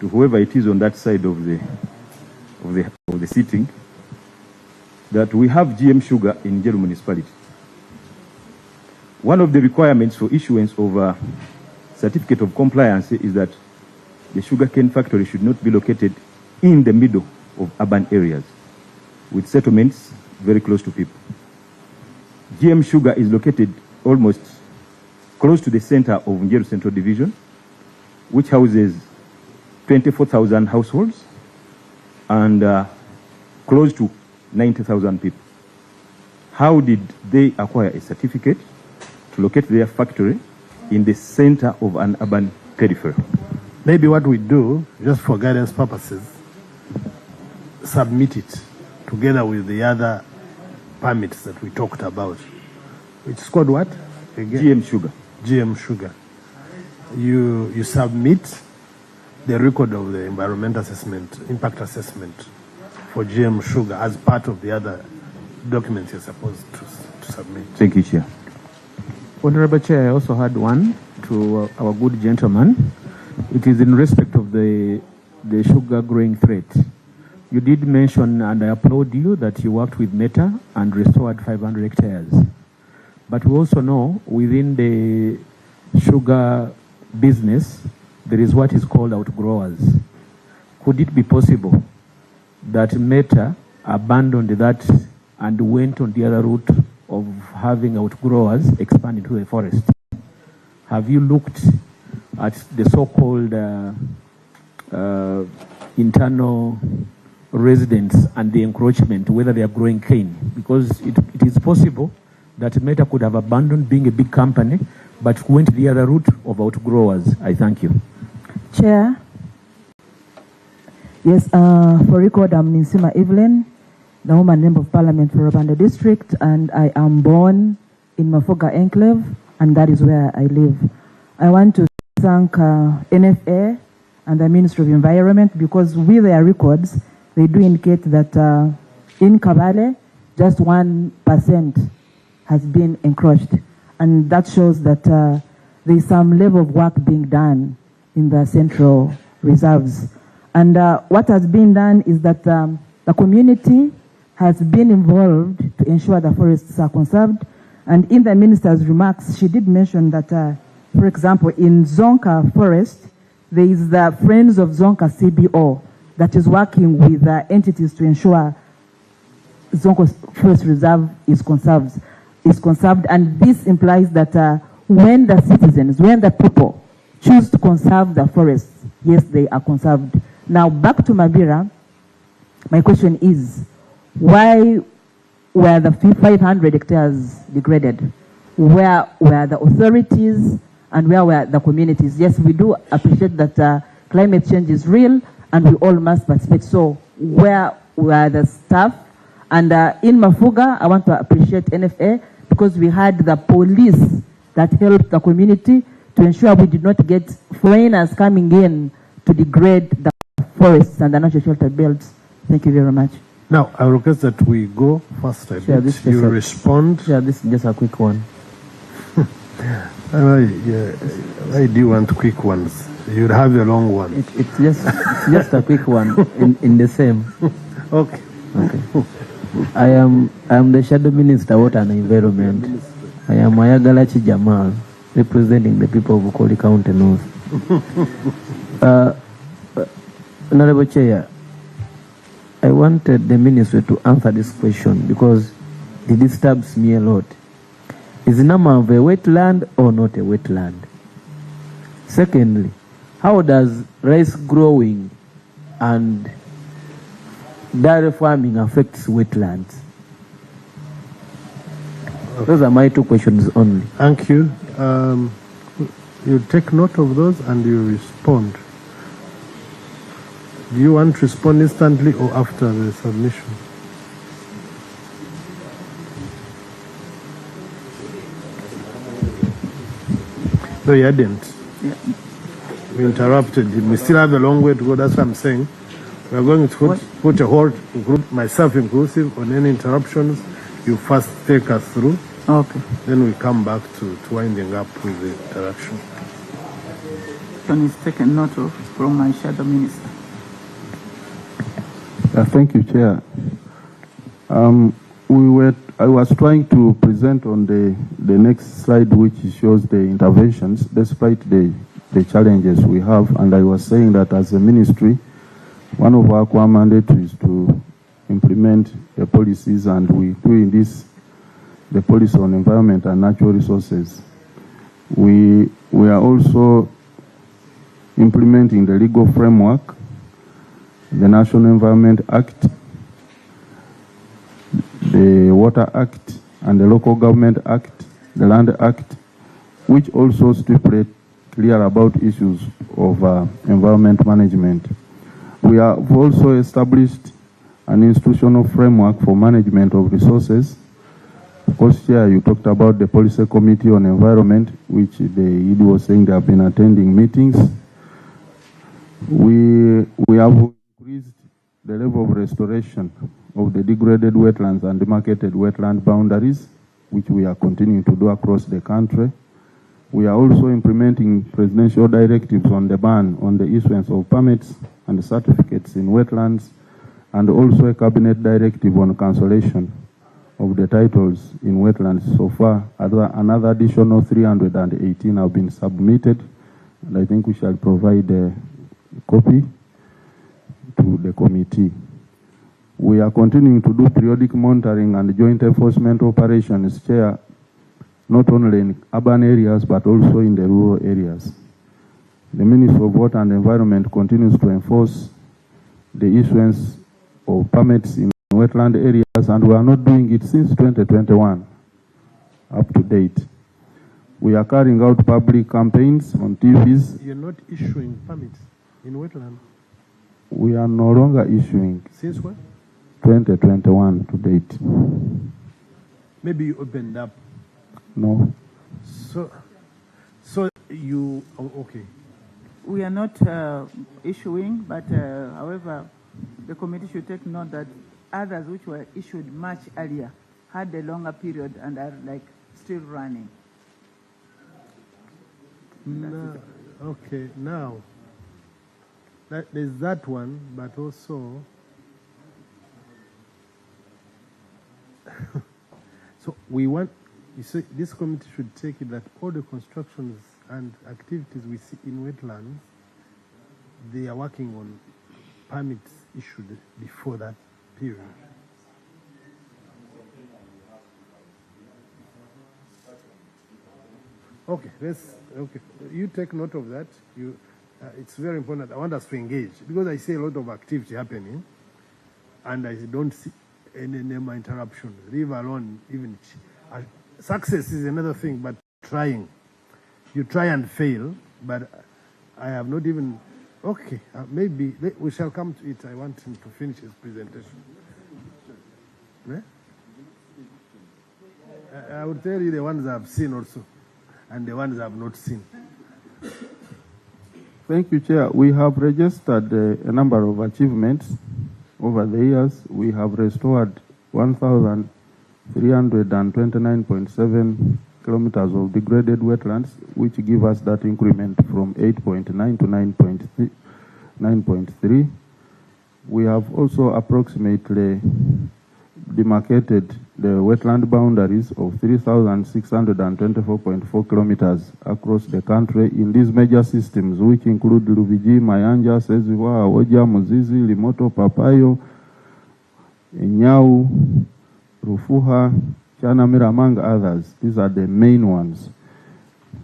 to whoever it is on that side of the sitting, that we have GM sugar in Njeru municipality. One of the requirements for issuance of a certificate of compliance is that the sugarcane factory should not be located in the middle of urban areas with settlements very close to people. GM sugar is located almost close to the center of Njeru Central Division, which houses 24,000 households and close to 90,000 people. How did they acquire a certificate to locate their factory in the center of an urban periphery? Maybe what we do, just for guidance purposes, submit it together with the other permits that we talked about. It's called what? Again? GM sugar. GM sugar. You submit the record of the environmental assessment, impact assessment for GM sugar as part of the other documents you're supposed to submit. Thank you, Chair. Honorable Chair, I also had one to our good gentleman. It is in respect of the sugar growing threat. you did mention, and I applaud you, that you worked with Meta and restored 500 hectares. But we also know within the sugar business, there is what is called outgrowers. Could it be possible that Meta abandoned that and went on the other route of having outgrowers expand into the forest? Have you looked at the so-called internal residents and the encroachment, whether they are growing cane? Because it is possible that Meta could have abandoned being a big company, but went the other route of outgrowers. I thank you. Chair. Yes, for record, I'm Ninsima Evelyn, the woman member of Parliament for Rwanda District, and I am born in Mafoga Enclave, and that is where I live. I want to thank NFA and the Ministry of Environment, because with their records, they do indicate that in Kabale, just 1% has been encroached. And that shows that there is some level of work being done in the central reserves. And what has been done is that the community has been involved to ensure the forests are conserved. And in the minister's remarks, she did mention that, for example, in Zonka Forest, there is the Friends of Zonka CBO that is working with entities to ensure Zonka Forest Reserve is conserved. And this implies that when the citizens, when the people choose to conserve the forests, yes, they are conserved. Now, back to Mabira, my question is, why were the 500 hectares degraded? Where were the authorities and where were the communities? Yes, we do appreciate that climate change is real and we all must participate. So where were the staff? And in Mafuga, I want to appreciate NFA because we had the police that helped the community to ensure we did not get foreigners coming in to degrade the forests and the natural shelter belts. Thank you very much. Now, I request that we go first a bit. You respond. Yeah, this is just a quick one. Why do you want quick ones? You'd have a long one. It's just a quick one in the same. Okay. I am the Shadow Minister, Water and Environment. I am Mayagalachi Jamal, representing the people of Ukoli County North. Honorable Chair, I wanted the Minister to answer this question because it disturbs me a lot. Is Namam a wetland or not a wetland? Secondly, how does rice growing and dairy farming affects wetlands? Those are my two questions only. Thank you. You take note of those and you respond. Do you want to respond instantly or after the submission? No, you didn't. Yeah. We interrupted him. We still have a long way to go. That's what I'm saying. We are going to put a hold, myself inclusive, on any interruptions. You first take us through. Okay. Then we come back to winding up with the interaction. Is taken note of from my Shadow Minister. Thank you, Chair. I was trying to present on the next slide, which shows the interventions, despite the challenges we have. And I was saying that as a ministry, one of our core mandates is to implement the policies, and we do in this the policy on environment and natural resources. We are also implementing the legal framework, the National Environment Act, the Water Act, and the Local Government Act, the Land Act, which also stipulate clear about issues of environment management. We have also established an institutional framework for management of resources. Of course, here you talked about the Policy Committee on Environment, which the ED was saying they have been attending meetings. We have increased the level of restoration of the degraded wetlands and demarcated wetland boundaries, which we are continuing to do across the country. We are also implementing presidential directives on the ban on the issuance of permits and certificates in wetlands and also a cabinet directive on cancellation of the titles in wetlands. So far, another additional 318 have been submitted, and I think we shall provide a copy to the committee. We are continuing to do periodic monitoring and joint enforcement operations, Chair, not only in urban areas but also in the rural areas. The Ministry of Water and Environment continues to enforce the issuance of permits in wetland areas, and we are not doing it since 2021 up to date. We are carrying out public campaigns on TVs. You're not issuing permits in wetland? We are no longer issuing. Since when? 2021 to date. Maybe you opened up. No. So you, okay. We are not issuing, but however, the committee should take note that others which were issued much earlier had a longer period and are like still running. No, okay, now, there's that one, but also, so we want, you see, this committee should take it that all the constructions and activities we see in wetlands, they are working on permits issued before that period. Okay, okay. You take note of that. It's very important. I want us to engage because I see a lot of activity happening, and I don't see any interruption. Leave alone even success is another thing, but trying. You try and fail, but I have not even. Okay, maybe we shall come to it. I want him to finish his presentation. Yeah? I will tell you the ones I've seen also, and the ones I've not seen. Thank you, Chair. We have registered a number of achievements over the years. We have restored 1,329.7 kilometers of degraded wetlands, which give us that increment from 8.9 to 9.3. We have also approximately demarcated the wetland boundaries of 3,624.4 kilometers across the country in these major systems, which include Lubiji, Mayanja, Seziwa, Awoja, Muzizi, Limoto, Papayo, Nyau, Rufuha, Chanamira, among others. These are the main ones.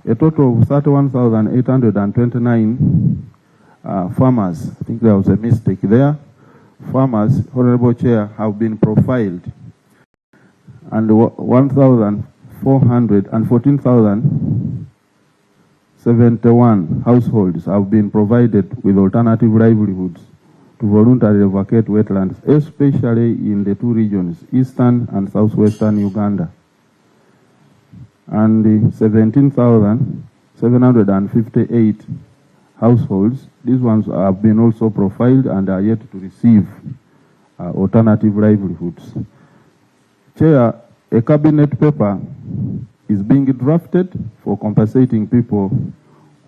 A total of 31,829 farmers, I think there was a mistake there, farmers, Honorable Chair, have been profiled, and 14,071 households have been provided with alternative livelihoods to voluntarily vacate wetlands, especially in the two regions, eastern and southwestern Uganda. And 17,758 households, these ones have been also profiled and are yet to receive alternative livelihoods. Chair, a cabinet paper is being drafted for compensating people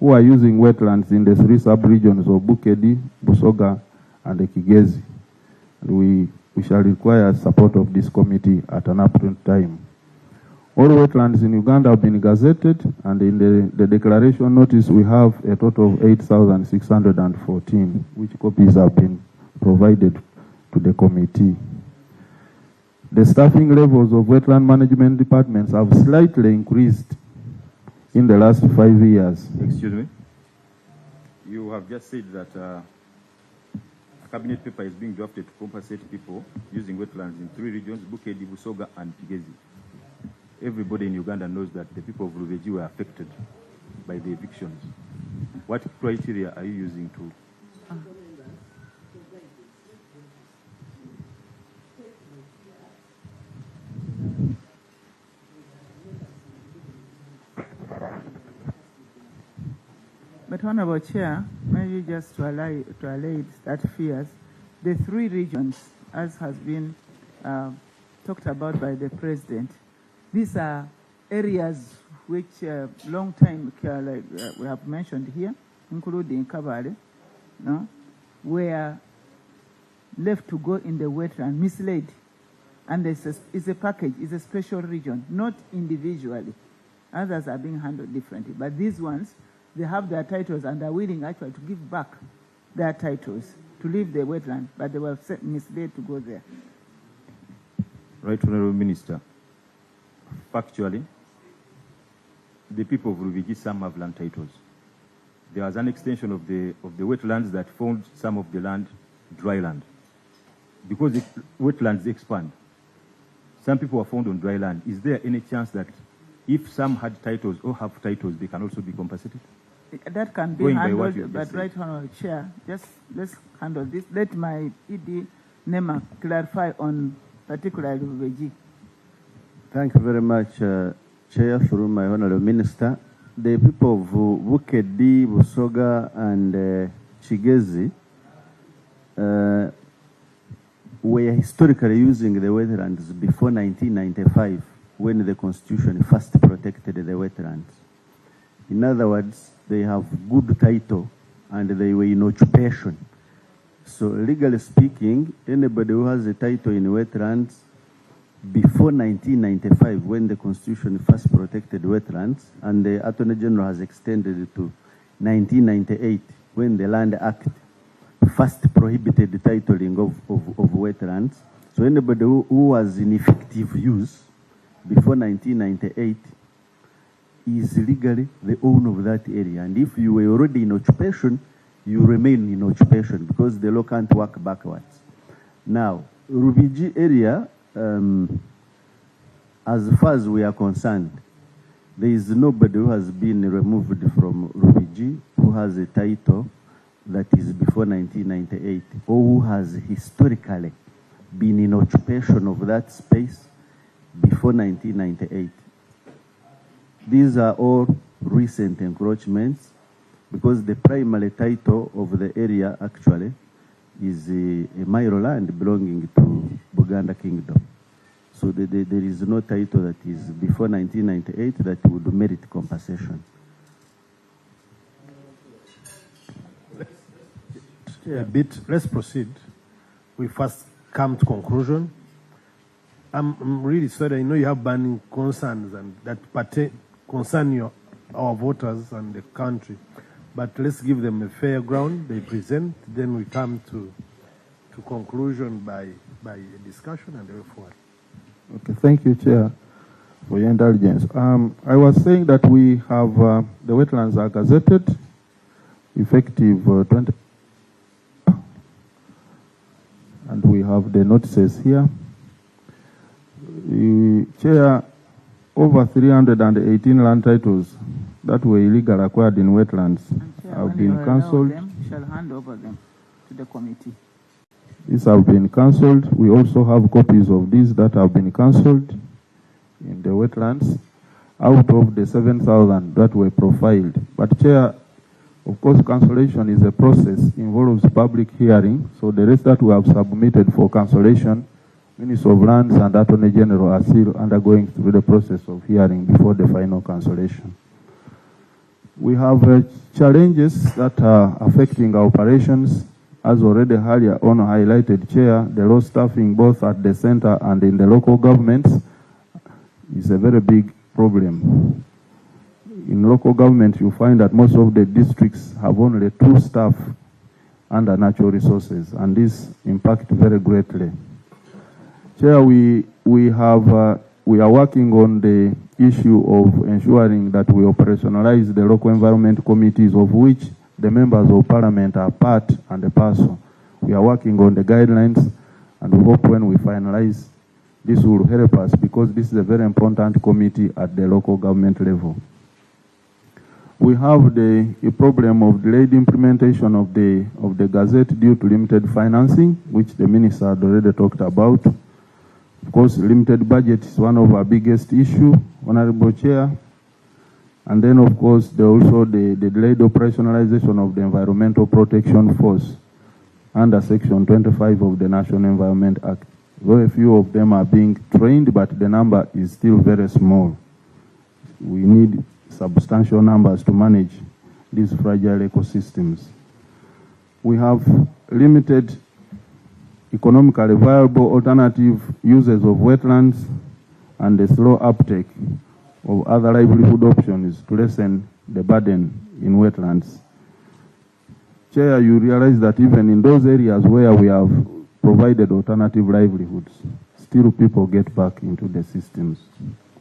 who are using wetlands in the three sub-regions of Bukedi, Busoga, and Kigezi. And we shall require support of this committee at an opportune time. All wetlands in Uganda have been gazetted, and in the declaration notice we have a total of 8,614, which copies have been provided to the committee. The staffing levels of wetland management departments have slightly increased in the last 5 years. Excuse me? You have just said that a cabinet paper is being drafted to compensate people using wetlands in three regions, Bukedi, Busoga, and Kigezi. Everybody in Uganda knows that the people of Ruveji were affected by the evictions. What criteria are you using to? But Honorable Chair, maybe just to allay that fears, the three regions, as has been talked about by the President, these are areas which long time, like we have mentioned here, including Kabale, no, where left to go in the wetland mislaid. And it's a package, it's a special region, not individually. Others are being handled differently. But these ones, they have their titles and are willing actually to give back their titles to leave the wetland, but they were misled to go there. Right, Honorable Minister. Factually, the people of Rubiji, some have land titles. There was an extension of the wetlands that formed some of the land dry land. Because the wetlands expand, some people are found on dry land. Is there any chance that if some had titles or have titles, they can also be compensated? That can be handled, but right, Honorable Chair, just let's handle this. Let my ED NEMA clarify on particularly Rubiji. Thank you very much, Chair, through my Honorable Minister. The people of Bukedi, Busoga, and Chigezi were historically using the wetlands before 1995, when the Constitution first protected the wetlands. In other words, they have good title and they were in occupation. So legally speaking, anybody who has a title in wetlands before 1995, when the Constitution first protected wetlands, and the Attorney General has extended it to 1998, when the Land Act first prohibited the titling of wetlands. So anybody who was in effective use before 1998 is legally the owner of that area. And if you were already in occupation, you remain in occupation because the law can't work backwards. Now, Rubiji area, as far as we are concerned, there is nobody who has been removed from Rubiji who has a title that is before 1998 or who has historically been in occupation of that space before 1998. These are all recent encroachments because the primary title of the area actually is a Mairo land belonging to Buganda Kingdom. So there is no title that is before 1998 that would merit compensation. Let's proceed. We first come to conclusion. I'm really sorry. I know you have burning concerns and that concern our voters and the country, but let's give them a fair ground. They present, then we come to conclusion by a discussion and the way forward. Okay, thank you, Chair, for your indulgence. I was saying that we have the wetlands are gazetted, effective 20, and we have the notices here. Chair, over 318 land titles that were illegally acquired in wetlands have been cancelled. Shall hand over them to the committee. These have been cancelled. We also have copies of these that have been cancelled in the wetlands out of the 7,000 that were profiled. But Chair, of course, cancellation is a process, involves public hearing. So the rest that we have submitted for cancellation, Minister of Lands and Attorney General are still undergoing through the process of hearing before the final cancellation. We have challenges that are affecting our operations. As already earlier on highlighted, Chair, the low staffing both at the center and in the local governments is a very big problem. In local government, you find that most of the districts have only 2 staff under natural resources, and this impacts very greatly. Chair, we are working on the issue of ensuring that we operationalize the local environment committees, of which the members of parliament are part and a parcel. We are working on the guidelines, and we hope when we finalize, this will help us because this is a very important committee at the local government level. We have the problem of delayed implementation of the Gazette due to limited financing, which the minister had already talked about. Of course, limited budget is one of our biggest issues, Honorable Chair. And then, of course, also the delayed operationalization of the Environmental Protection Force under Section 25 of the National Environment Act. Very few of them are being trained, but the number is still very small. We need substantial numbers to manage these fragile ecosystems. We have limited economically viable alternative uses of wetlands, and the slow uptake of other livelihood options to lessen the burden in wetlands. Chair, you realize that even in those areas where we have provided alternative livelihoods, still people get back into the systems.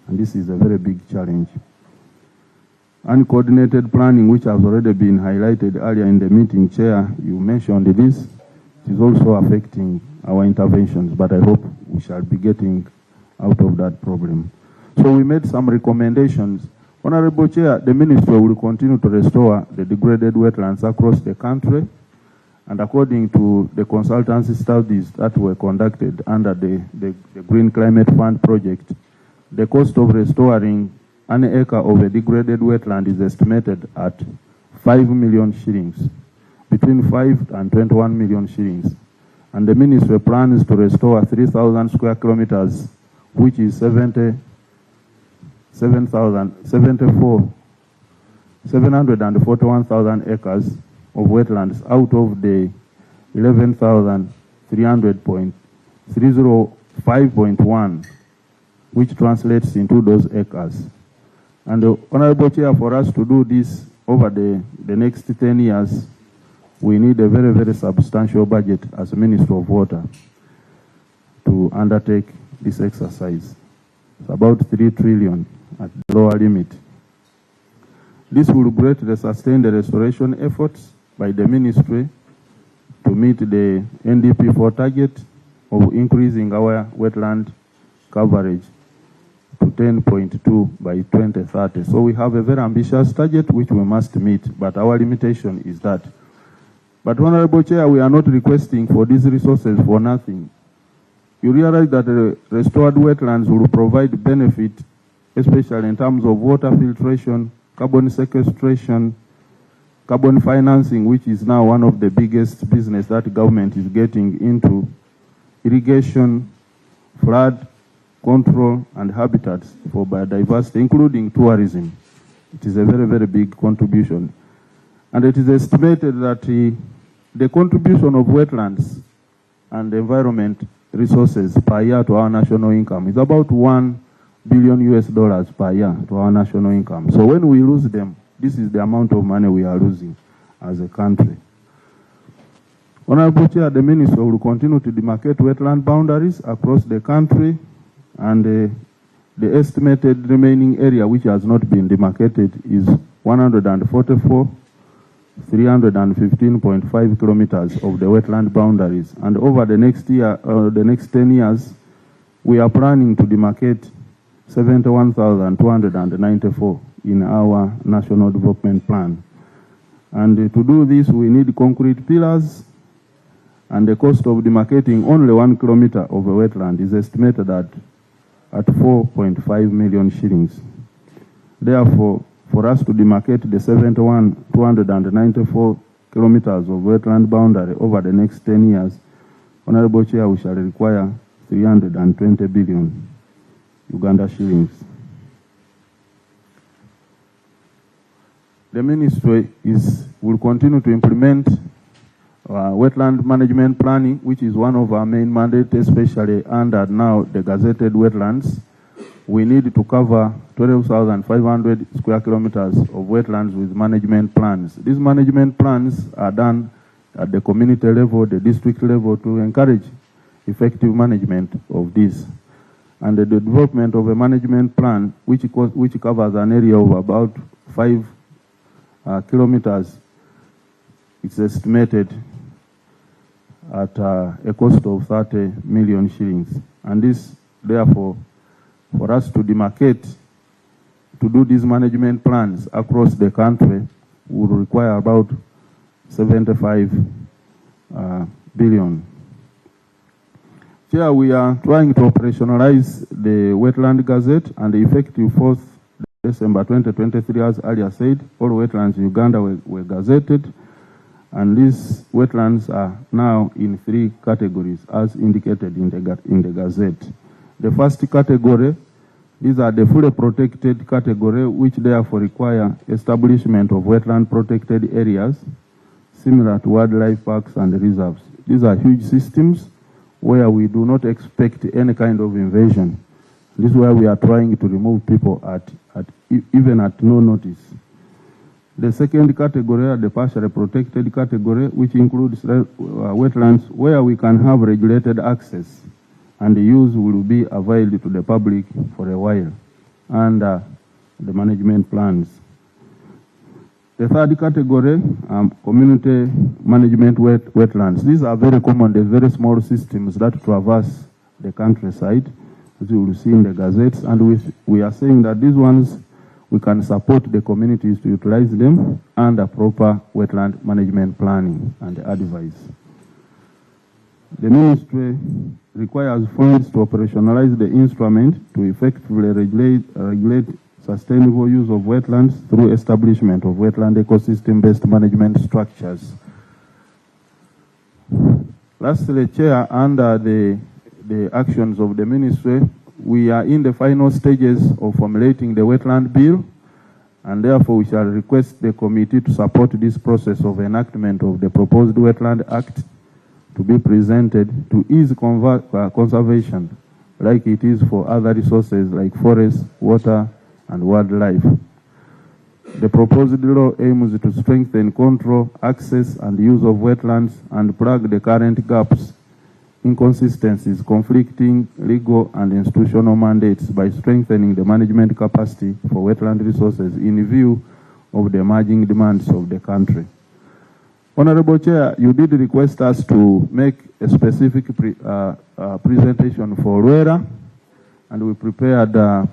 And this is a very big challenge. Uncoordinated planning, which has already been highlighted earlier in the meeting, Chair, you mentioned this. It is also affecting our interventions, but I hope we shall be getting out of that problem. So we made some recommendations. Honorable Chair, the Ministry will continue to restore the degraded wetlands across the country, and according to the consultancy studies that were conducted under the Green Climate Fund project, the cost of restoring an acre of a degraded wetland is estimated at 5 million shillings, between 5 and 21 million shillings. And the Ministry plans to restore 3,000 square kilometers, which is 741,000 acres of wetlands out of the 11,300.305.1, which translates into those acres. And Honorable Chair, for us to do this over the next 10 years, we need a very, very substantial budget as a Minister of Water to undertake this exercise. It's about 3 trillion at the lower limit. This will greatly sustain the restoration efforts by the Ministry to meet the NDP4 target of increasing our wetland coverage to 10.2 by 2030. So we have a very ambitious target which we must meet, but our limitation is that. But Honorable Chair, we are not requesting for these resources for nothing. You realize that the restored wetlands will provide benefit, especially in terms of water filtration, carbon sequestration, carbon financing, which is now one of the biggest business that government is getting into, irrigation, flood control, and habitats for biodiversity, including tourism. It is a very, very big contribution. And it is estimated that the contribution of wetlands and environment resources per year to our national income is about $1 billion per year to our national income. So when we lose them, this is the amount of money we are losing as a country. Honorable Chair, the Ministry will continue to demarcate wetland boundaries across the country, and the estimated remaining area which has not been demarcated is 315.5 kilometers of the wetland boundaries. And over the next 10 years, we are planning to demarcate 71,294 in our National Development Plan. And to do this, we need concrete pillars, and the cost of demarcating only 1 kilometer of a wetland is estimated at 4.5 million shillings. Therefore, for us to demarcate the 71,294 kilometers of wetland boundary over the next 10 years, Honorable Chair, we shall require 320 billion Uganda shillings. The Ministry will continue to implement wetland management planning, which is one of our main mandates, especially under now the gazetted wetlands. We need to cover 12,500 square kilometers of wetlands with management plans. These management plans are done at the community level, the district level, to encourage effective management of this. And the development of a management plan, which covers an area of about 5 kilometers, it's estimated at a cost of 30 million shillings. And this, therefore, for us to demarcate, to do these management plans across the country, would require about 75 billion. Chair, we are trying to operationalize the Wetland Gazette, and the effective 4th December 2023, as earlier said, all wetlands in Uganda were gazetted, and these wetlands are now in 3 categories, as indicated in the Gazette. The first category, these are the fully protected category, which therefore require establishment of wetland protected areas, similar to wildlife parks and reserves. These are huge systems where we do not expect any kind of invasion. This is where we are trying to remove people even at no notice. The second category are the partially protected category, which includes wetlands where we can have regulated access, and the use will be available to the public for a while under the management plans. The third category, community management wetlands. These are very common. There's very small systems that traverse the countryside, as you will see in the gazettes, and we are saying that these ones, we can support the communities to utilize them under proper wetland management planning and advice. The ministry requires funds to operationalize the instrument to effectively regulate sustainable use of wetlands through establishment of wetland ecosystem-based management structures. Lastly, Chair, under the actions of the ministry, we are in the final stages of formulating the wetland bill, and therefore we shall request the committee to support this process of enactment of the proposed Wetland Act to be presented to ease conservation like it is for other resources like forests, water, and wildlife. The proposed law aims to strengthen control, access, and use of wetlands and plug the current gaps, inconsistencies, conflicting legal and institutional mandates by strengthening the management capacity for wetland resources in view of the emerging demands of the country. Honorable Chair, you did request us to make a specific presentation for Ruera, and we prepared a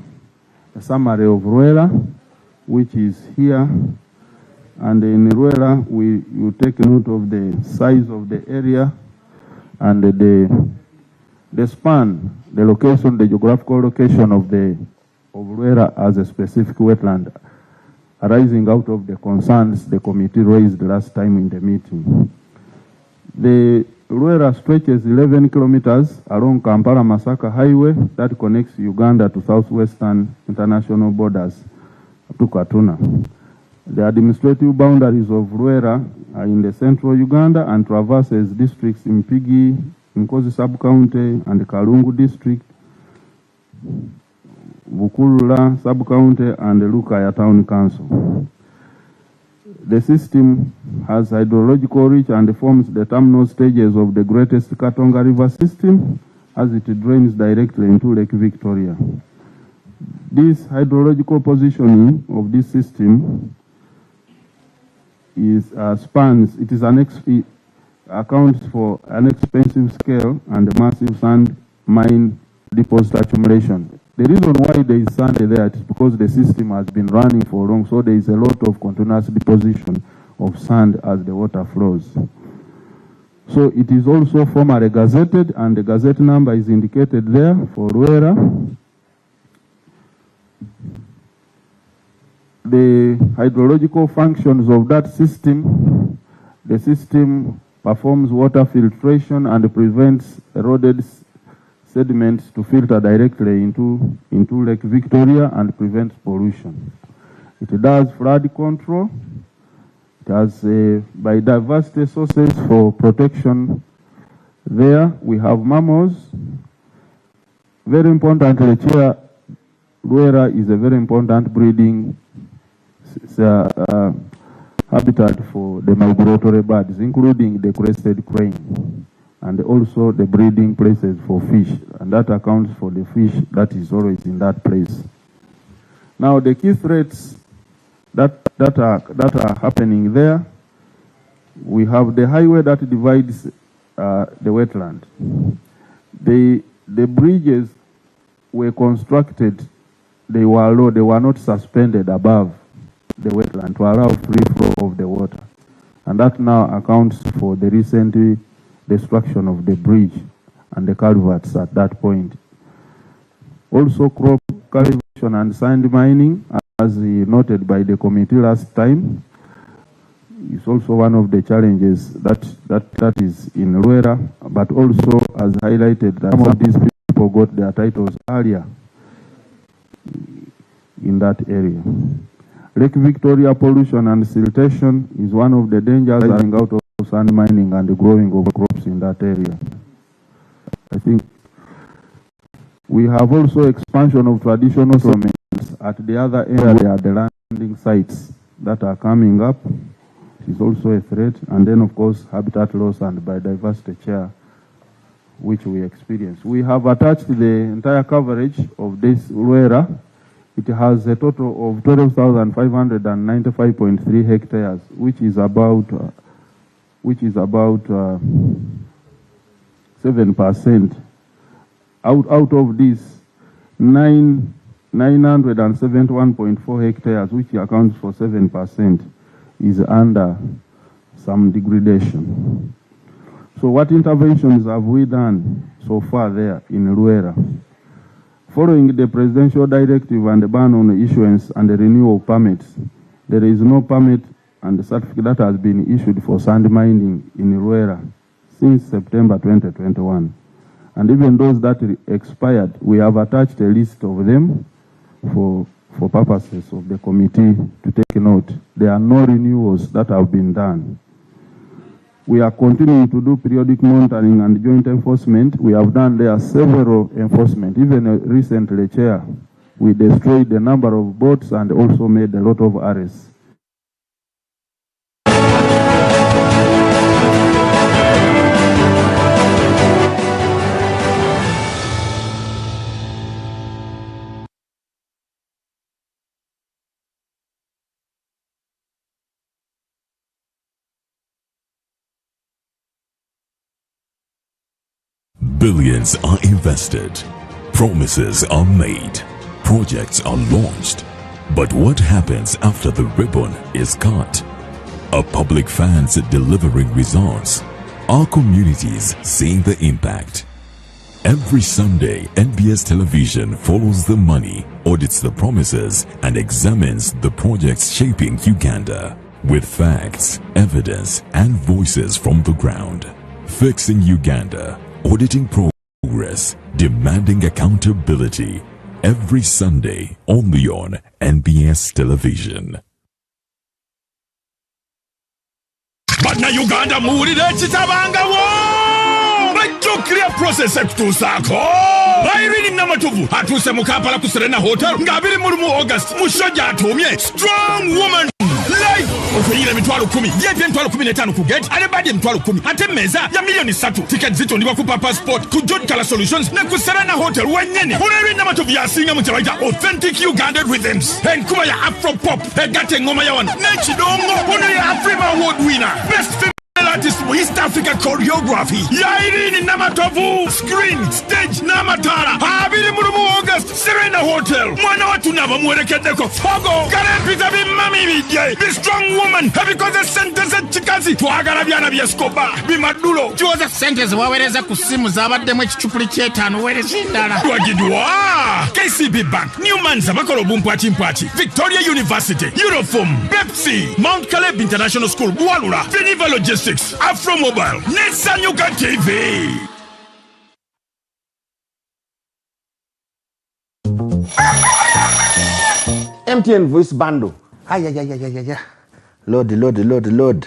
summary of Ruera, which is here. And in Ruera, you take note of the size of the area and the span, the location, the geographical location of Ruera as a specific wetland, arising out of the concerns the committee raised last time in the meeting. The Ruera stretches 11 kilometers along Kampala-Masaka Highway that connects Uganda to southwestern international borders to Katuna. The administrative boundaries of Ruera are in the central Uganda and traverses districts in Pigi, Nkozi sub-county, and Kalungu district, Bukulula sub-county, and Lukaya town council. The system has hydrological reach and forms the terminal stages of the greatest Katonga River system as it drains directly into Lake Victoria. This hydrological positioning of this system is it accounts for an expensive scale and massive sand mine deposit accumulation. The reason why there is sand there is because the system has been running for long, so there is a lot of continuous deposition of sand as the water flows. So it is also formally gazetted, and the gazette number is indicated there for Ruera. The hydrological functions of that system, the system performs water filtration and prevents eroded sediments to filter directly into Lake Victoria and prevents pollution. It does flood control. It has biodiversity sources for protection. There we have mammals. Very importantly, Chair, Ruera is a very important breeding habitat for the migratory birds, including the crested crane, and also the breeding places for fish, and that accounts for the fish that is always in that place. Now, the key threats that are happening there, we have the highway that divides the wetland. The bridges were constructed, they were low, they were not suspended above the wetland to allow free flow of the water, and that now accounts for the recent destruction of the bridge and the culverts at that point. Also, crop cultivation and sand mining, as noted by the committee last time, is also one of the challenges that is in Ruera, but also as highlighted that some of these people got their titles earlier in that area. Lake Victoria pollution and siltation is one of the dangers arising out of sand mining and the growing of crops in that area. I think we have also expansion of traditional settlements at the other area, the landing sites that are coming up. Is also a threat, and then of course habitat loss and biodiversity chair, which we experience. We have attached the entire coverage of this Luera. It has a total of 12,595.3 hectares, which is about 7%. Out of this, 971.4 hectares, which accounts for 7%. Is under some degradation. So what interventions have we done so far there in Luera? Following the presidential directive and the ban on the issuance and the renewal of permits, there is no permit and the certificate that has been issued for sand mining in Luera since September 2021. And even those that expired, we have attached a list of them for purposes of the committee to take note. There are no renewals that have been done. We are continuing to do periodic monitoring and joint enforcement. We have done there several enforcement. Even recently, Chair, we destroyed a number of boats and also made a lot of arrests. Billions are invested, promises are made, projects are launched. But what happens after the ribbon is cut? Are public fans delivering results? Are communities seeing the impact? Every Sunday, NBS Television follows the money, audits the promises, and examines the projects shaping Uganda with facts, evidence, and voices from the ground. Fixing Uganda. Auditing progress, demanding accountability. Every Sunday, only on NBS Television. Bannayuganda muwulire ekitabangawo bajjukira process ekutuusaako Irene Namatuvu atuuse mu Kampala ku Serena Hotel nga 21 August mu show gy'atuumye Strong Woman Live okuyira emitwalo 10 yeete emitwalo 15 ku gate alebadde emitwalo 10 ate emmeeza ya miliyoni 3 ticket zitundibwa ku Papa Sport ku John Color Solutions ne ku Serena Hotel wennyene Irene Namatuvu yasinga mu kye authentic Uganda rhythms enkuba ya Afro Pop egatta engoma ya wano n'ekidongo ono ye Afrima Award winner best female artist for East Africa choreography Irene Namatuvu screen stage n'amataala 21 August Serena Hotel mwana watu n'abamuwerekeddeko fogo karempita bimami bijje be strong woman ebikoze sente z'ekikazi twagala byana byeskoba bimaddulo kiwoza sente ziwaweereza ku ssimu z'abaddemu ekicupuli ky'etaano weereza endala twagidwa KCB Bank Newmans abakola obumpwatimpwati Victoria University Uniform Pepsi Mount Caleb International School Bwalula Geneva Logistics Afro Mobile Netsanyuka TV. MTN voice bundle. Load.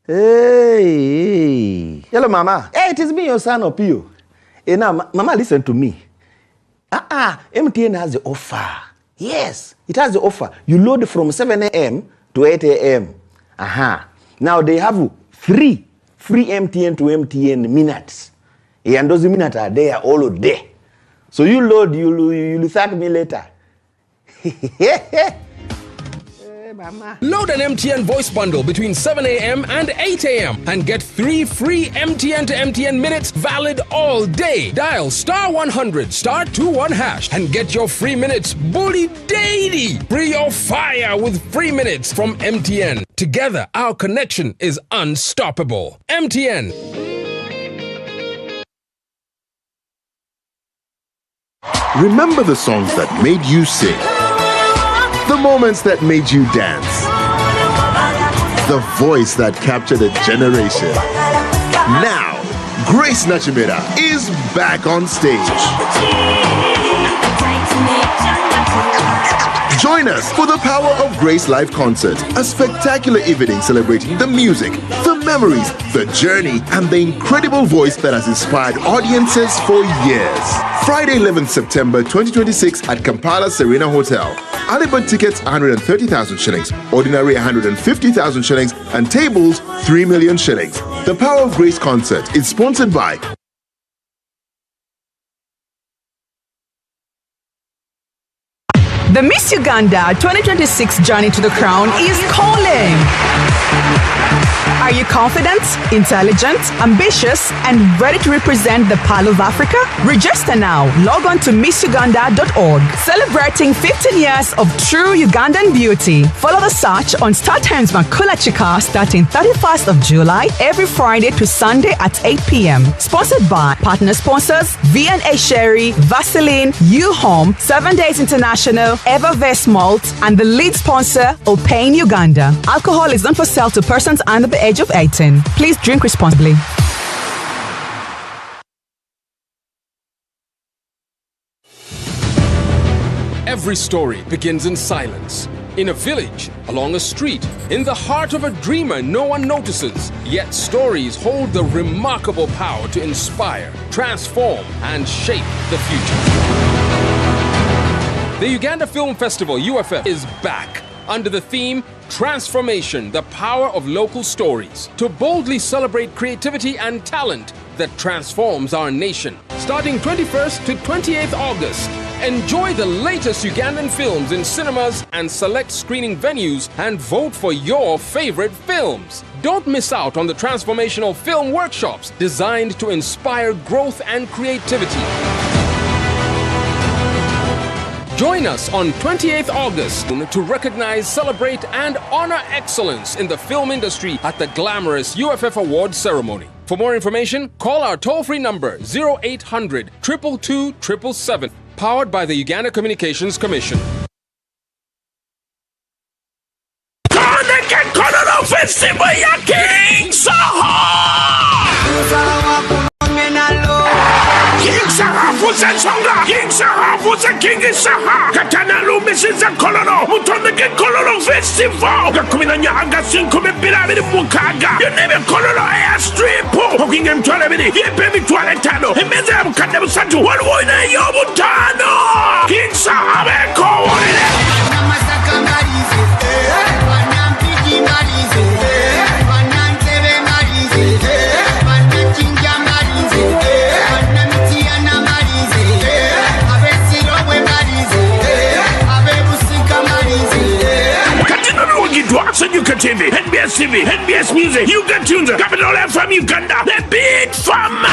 Hey. Hello, Mama. Hey, it is me, your son, Opio. Hey, now, Mama, listen to me. MTN has the offer. Yes, it has the offer. You load from 7 a.m. to 8 a.m. Now, they have free MTN to MTN minutes. And those minutes are there all day. So you load, you'll thank me later. Hey, Mama. Load an MTN voice bundle between 7 a.m. and 8 a.m. and get 3 free MTN to MTN minutes valid all day. Dial *100 *21# and get your free minutes bully daily. Free your fire with free minutes from MTN. Together, our connection is unstoppable. MTN. Remember the songs that made you sing. The moments that made you dance. The voice that captured a generation. Now, Grace Nachimera is back on stage. Join us for the Power of Grace Live Concert, a spectacular evening celebrating the music, the memories, the journey, and the incredible voice that has inspired audiences for years. Friday, 11th September 2026 at Kampala Serena Hotel. Early bird tickets 130,000 shillings, ordinary 150,000 shillings, and tables 3 million shillings. The Power of Grace concert is sponsored by The Miss Uganda 2026 journey to the crown is calling. Are you confident, intelligent, ambitious, and ready to represent the Pearl of Africa? Register now. Log on to missuganda.org. Celebrating 15 years of true Ugandan beauty. Follow the search on StarTimes Makula Chika starting 31st of July every Friday to Sunday at 8 p.m. Sponsored by partner sponsors V&A Sherry, Vaseline, U-Home, 7 Days International, Evervest Malt, and the lead sponsor, Opain Uganda. Alcohol is not for sale to persons under the age of 18. Please drink responsibly. Every story begins in silence. In a village, along a street, in the heart of a dreamer no one notices. Yet stories hold the remarkable power to inspire, transform, and shape the future. The Uganda Film Festival, UFF, is back under the theme Transformation, the Power of Local Stories, to boldly celebrate creativity and talent that transforms our nation. Starting 21st to 28th August, enjoy the latest Ugandan films in cinemas and select screening venues and vote for your favorite films. Don't miss out on the transformational film workshops designed to inspire growth and creativity. Join us on 28th August to recognize, celebrate, and honor excellence in the film industry at the glamorous UFF Awards ceremony. For more information, call our toll-free number 0800 222 777, powered by the Uganda Communications Commission. King Saha fuza King Saha Katana lumisiza kololo Mutondeke kololo festival Gakumina nyanga sinkome biramiri mukaga Yonebe kololo airstrip Hokinge mtwale bini Yepe mitwale tano Emeze ya mkande msatu Waluoine yobu tano King Saha beko woine Namasaka marize Wanampiji marize Wanankebe marize Wanachinja marize Sanyuka TV, NBS TV, NBS Music, Uganda Tunes, Capital FM Uganda, the Big Farmer!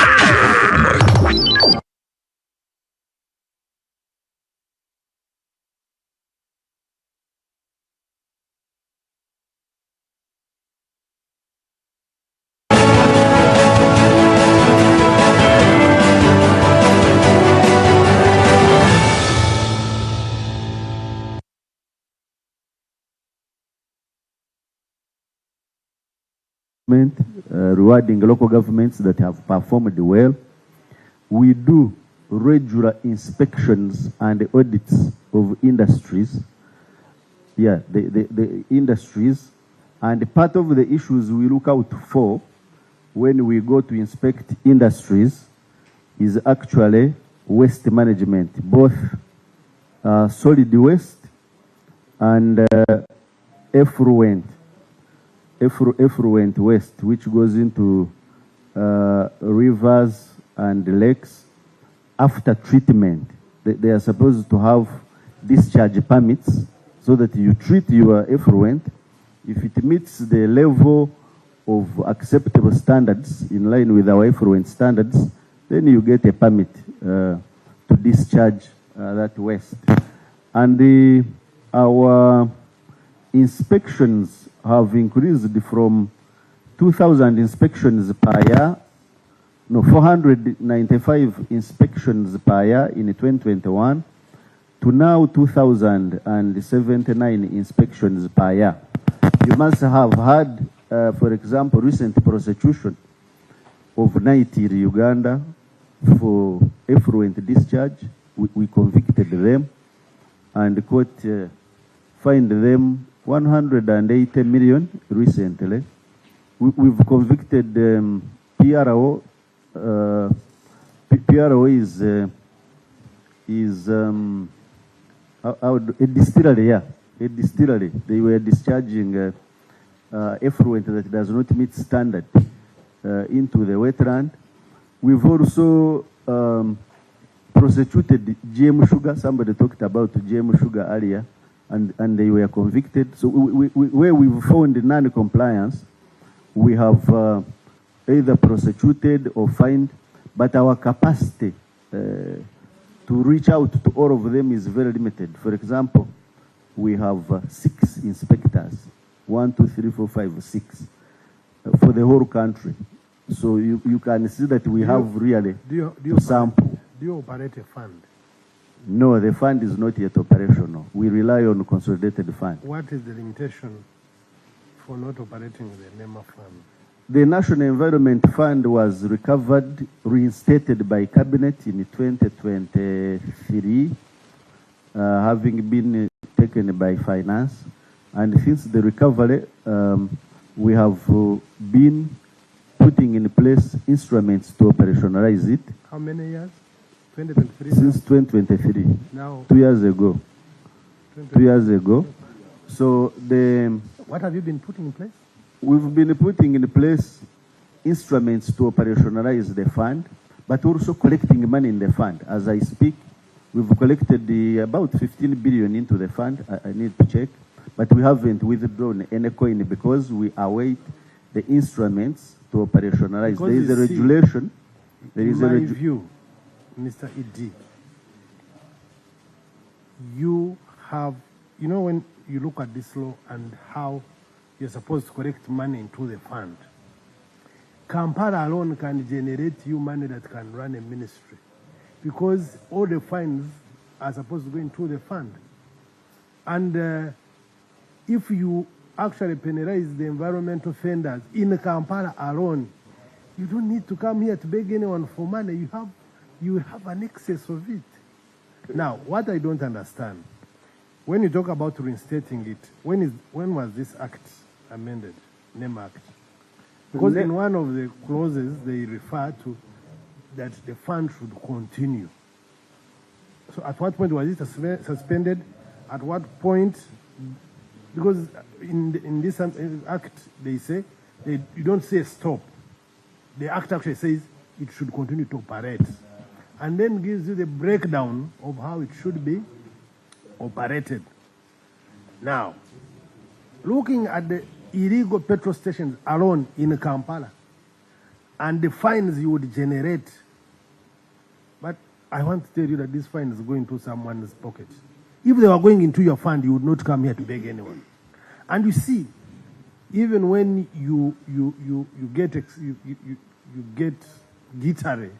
Rewarding local governments that have performed well. We do regular inspections and audits of industries. Yeah, the industries. And part of the issues we look out for when we go to inspect industries is actually waste management, both solid waste and effluent waste, which goes into rivers and lakes after treatment. They are supposed to have discharge permits so that you treat your effluent. If it meets the level of acceptable standards in line with our effluent standards, then you get a permit to discharge that waste. And our inspections have increased from 2,000 inspections per year, 495 inspections per year in 2021 to now 2,079 inspections per year. You must have had, for example, recent prosecution of 90 in Uganda for effluent discharge. We convicted them and the court fined them 180 million recently we've convicted PRO. PRO is a distillery, yeah, a distillery. They were discharging effluent that does not meet standard into the wetland. We've also prosecuted GM sugar. Somebody talked about GM sugar earlier, and they were convicted. So where we've found non-compliance, we have either prosecuted or fined, but our capacity to reach out to all of them is very limited. For example, we have 6 inspectors, 1, 2, 3, 4, 5, 6, for the whole country. So you can see that we have really to sample. Do you operate a fund? No, the fund is not yet operational. We rely on consolidated fund. What is the limitation for not operating the NEMA fund? The National Environment Fund was recovered, reinstated by Cabinet in 2023, having been taken by Finance. And since the recovery, we have been putting in place instruments to operationalize it. How many years? 2023? Since 2023. Now? 2 years ago. 2 years ago. So what have you been putting in place? We've been putting in place instruments to operationalize the fund, but also collecting money in the fund. As I speak, we've collected about 15 billion into the fund. I need to check, but we haven't withdrawn any coin because we await the instruments to operationalize. Because there is a regulation. In my view, Mr. E.D., you have, you know, when you look at this law and how you're supposed to collect money into the fund, Kampala alone can generate you money that can run a ministry, because all the fines are supposed to go into the fund. And if you actually penalize the environmental offenders in Kampala alone, you don't need to come here to beg anyone for money. You have an excess of it. Now, what I don't understand, when you talk about reinstating it, when was this act amended, NEMA Act? Because in one of the clauses, they refer to that the fund should continue. So at what point was it suspended? At what point? Because in this act, they say, you don't say stop. The act actually says it should continue to operate, and then gives you the breakdown of how it should be operated. Now, looking at the illegal petrol stations alone in Kampala and the fines you would generate, but I want to tell you that this fine is going to someone's pocket. If they were going into your fund, you would not come here to beg anyone. And you see, even when you get jittery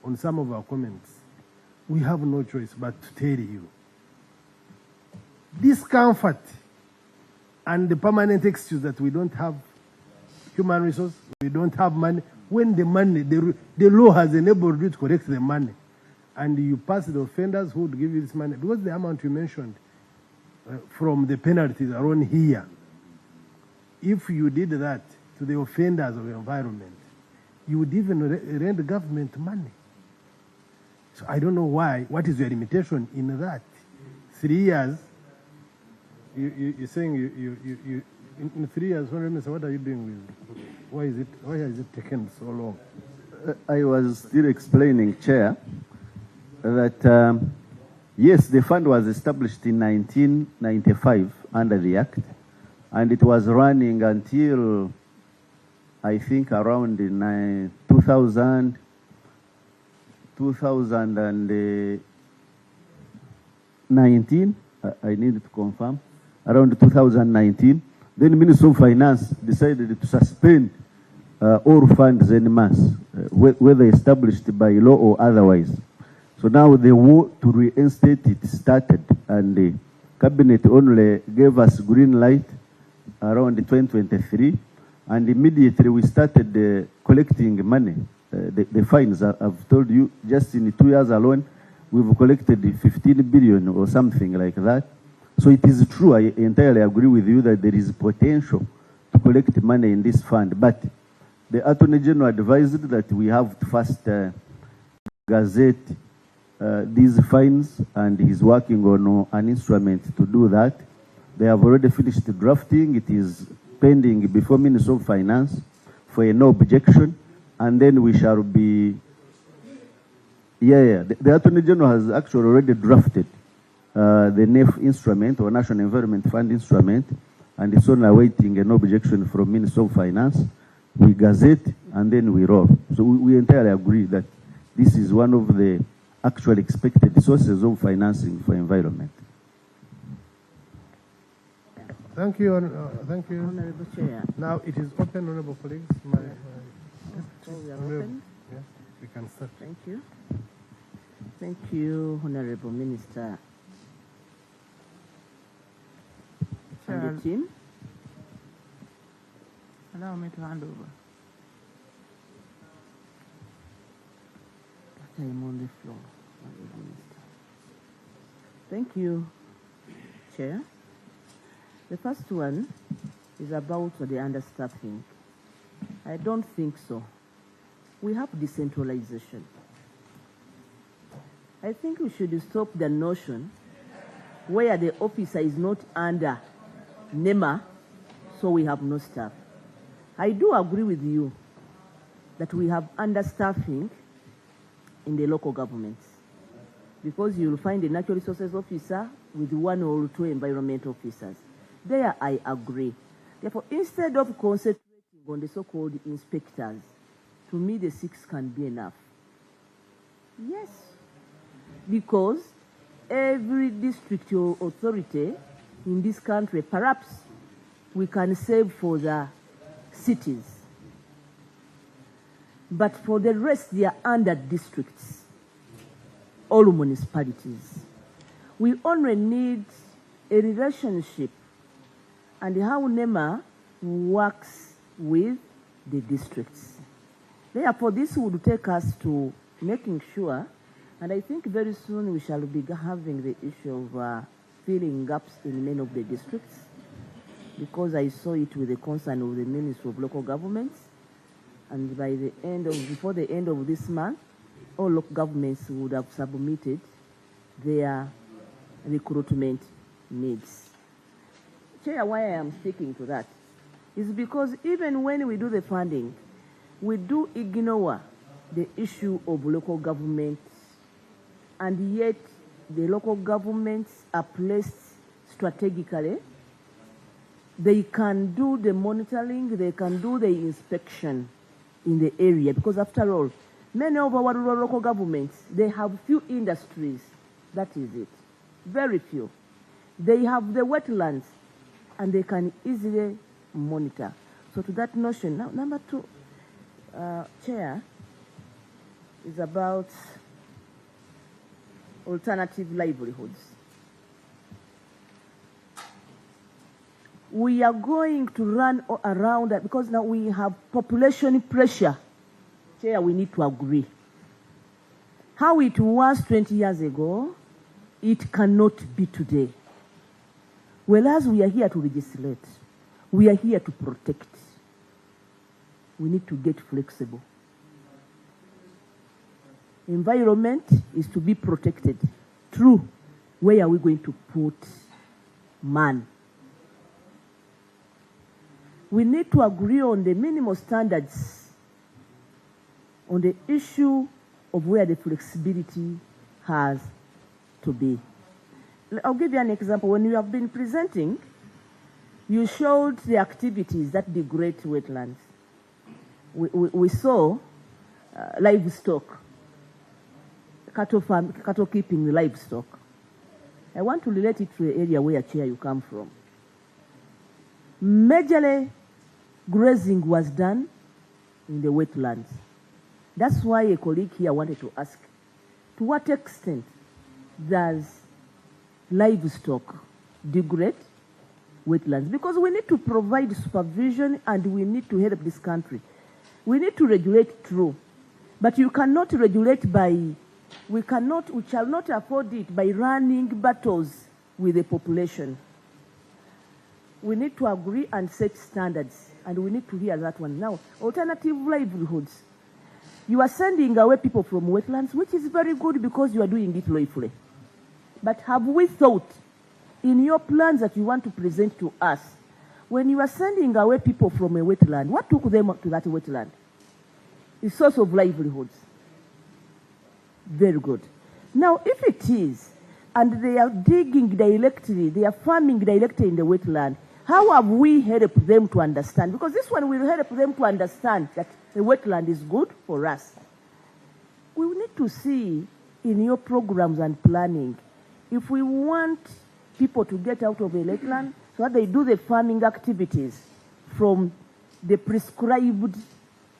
on some of our comments, we have no choice but to tell you, discomfort and the permanent excuse that we don't have human resources, we don't have money, when the money, the law has enabled you to collect the money, and you pass the offenders who would give you this money, because the amount you mentioned from the penalties around here, if you did that to the offenders of the environment, you would even rent the government money. So I don't know why. What is your limitation in that? 3 years. You're saying in 3 years, what are you doing with it? Why has it taken so long? I was still explaining, Chair, that yes, the fund was established in 1995 under the Act, and it was running until I think around 2019. I need to confirm. Around 2019, then the Minister of Finance decided to suspend all funds en masse, whether established by law or otherwise. So now the war to reinstate it started, and the Cabinet only gave us green light around 2023, and immediately we started collecting money. The fines, I've told you, just in 2 years alone, we've collected 15 billion or something like that. So it is true, I entirely agree with you that there is potential to collect money in this fund, but the Attorney General advised that we have to first gazette these fines, and he's working on an instrument to do that. They have already finished the drafting. It is pending before Minister of Finance for a no objection, and then we shall be, the Attorney General has actually already drafted the NEF instrument, or National Environment Fund instrument, and it's only awaiting an objection from Minister of Finance. We gazette and then we roll. So we entirely agree that this is one of the actual expected sources of financing for environment. Thank you, thank you. Honorable Chair. Now it is open, honorable colleagues. We are open. Yes, we can start. Thank you. Thank you, Honorable Minister. And the team. Allow me to hand over. I am on the floor. Thank you, Chair. The first one is about the understaffing. I don't think so. We have decentralization. I think we should stop the notion where the officer is not under NEMA, so we have no staff. I do agree with you that we have understaffing in the local governments, because you'll find a natural resources officer with 1 or 2 environment officers. There I agree. Therefore, instead of concentrating on the so-called inspectors, to me the 6 can be enough. Yes, because every district or authority in this country, perhaps we can save for the cities. But for the rest, they are under districts, all municipalities. We only need a relationship and how NEMA works with the districts. Therefore, this would take us to making sure, and I think very soon we shall be having the issue of filling gaps in many of the districts, because I saw it with the concern of the Ministry of Local Governments, and by the end of, before the end of this month, all local governments would have submitted their recruitment needs. Chair, why I am sticking to that is because even when we do the funding, we do ignore the issue of local governments, and yet the local governments are placed strategically. They can do the monitoring, they can do the inspection in the area, because after all, many of our rural local governments, they have few industries. That is it. Very few. They have the wetlands, and they can easily monitor. So to that notion, now, number 2, Chair, is about alternative livelihoods. We are going to run around that because now we have population pressure. Chair, we need to agree. How it was 20 years ago, it cannot be today. Whereas we are here to legislate, we are here to protect. We need to get flexible. Environment is to be protected. True. Where are we going to put man? We need to agree on the minimum standards on the issue of where the flexibility has to be. I'll give you an example. When you have been presenting, you showed the activities that degrade wetlands. We saw livestock, cattle keeping livestock. I want to relate it to the area where, Chair, you come from. Majorly, grazing was done in the wetlands. That's why a colleague here wanted to ask, to what extent does livestock degrade wetlands? Because we need to provide supervision and we need to help this country. We need to regulate, true, but you cannot regulate by, we shall not afford it by running battles with the population. we need to agree and set standards, and we need to hear that one. Now, alternative livelihoods. You are sending away people from wetlands, which is very good because you are doing it lawfully. But have we thought in your plans that you want to present to us, when you are sending away people from a wetland, what took them to that wetland? A source of livelihoods. Very good. Now, if it is, and they are digging directly, they are farming directly in the wetland, how have we helped them to understand? Because this one will help them to understand that the wetland is good for us. We need to see in your programs and planning, if we want people to get out of a wetland, so that they do the farming activities from the prescribed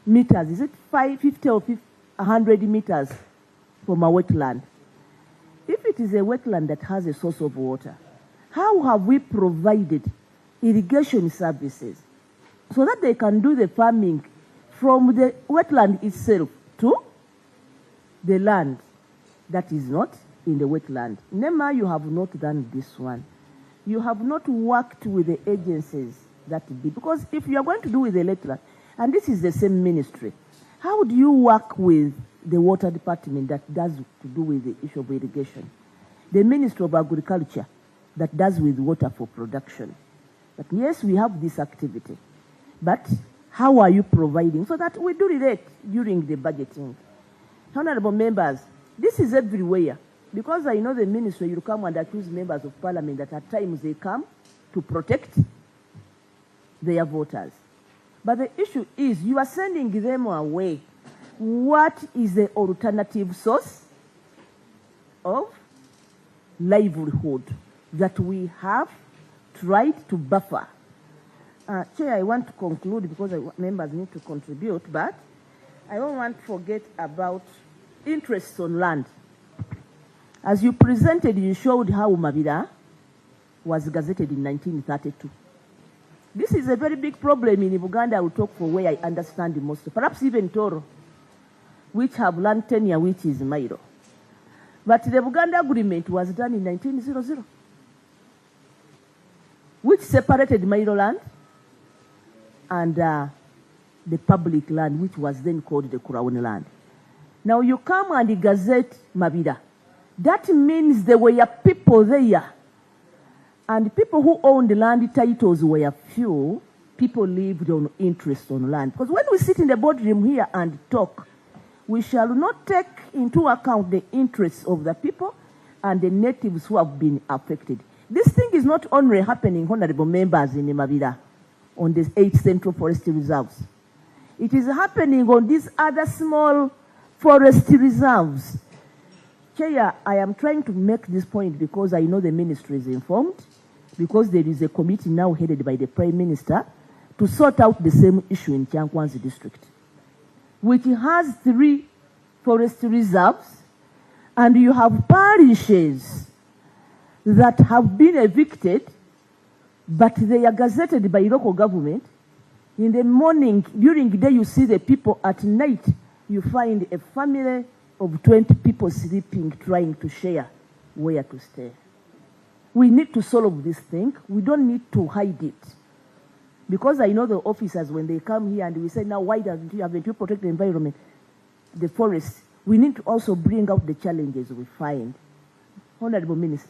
meters. Is it 50 or 100 meters from a wetland? If it is a wetland that has a source of water, how have we provided irrigation services so that they can do the farming from the wetland itself to the land that is not in the wetland? Nema, you have not done this one. You have not worked with the agencies that be, because if you are going to do with the wetland, and this is the same ministry, how do you work with the water department that does to do with the issue of irrigation, the Ministry of Agriculture that does with water for production? But yes, we have this activity, but how are you providing so that we do relate during the budgeting? Honorable members, this is everywhere, because I know the ministry, you come and accuse members of parliament that at times they come to protect their voters. But the issue is you are sending them away. What is the alternative source of livelihood that we have tried to buffer? Chair, I want to conclude because members need to contribute, but I don't want to forget about interests on land. As you presented, you showed how Mabira was gazetted in 1932. This is a very big problem in Uganda. I will talk for where I understand the most. Perhaps even Toro, which have land tenure, which is Mairo. But the Uganda Agreement was done in 1900, which separated Mairo land and the public land, which was then called the Crown land. Now you come and gazette Mabira. That means there were people there. And people who owned the land titles were few. People lived on interest on land. Because when we sit in the boardroom here and talk, we shall not take into account the interests of the people and the natives who have been affected. This thing is not only happening, honorable members, in Mabira, on the 8 Central Forest Reserves. It is happening on these other small forest reserves. Chair, I am trying to make this point because I know the ministry is informed, because there is a committee now headed by the Prime Minister to sort out the same issue in Kyankwanzi district, which has 3 forest reserves, and you have parishes that have been evicted, but they are gazetted by local government. In the morning, during the day, you see the people. At night, you find a family of 20 people sleeping, trying to share where to stay. We need to solve this thing. We don't need to hide it. Because I know the officers, when they come here and we say, now why haven't you protect the environment, the forest? We need to also bring out the challenges we find. Honorable Minister,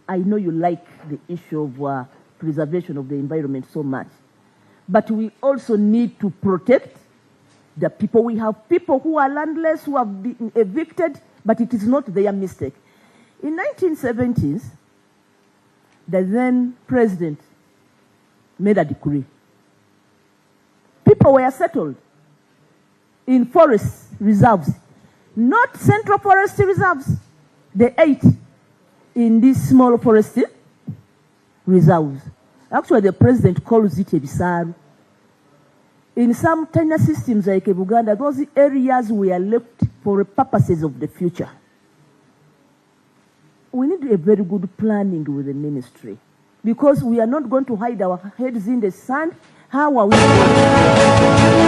I know you like the issue of preservation of the environment so much, but we also need to protect the people. We have people who are landless, who have been evicted, but it is not their mistake. In 1970s, the then president made a decree. People were settled in forest reserves, not central forest reserves. They ate in these small forest reserves. Actually, the president calls it a bisaru. In some tenure systems like Uganda, those areas were left for purposes of the future. We need a very good planning with the ministry, because we are not going to hide our heads in the sand. How are we going to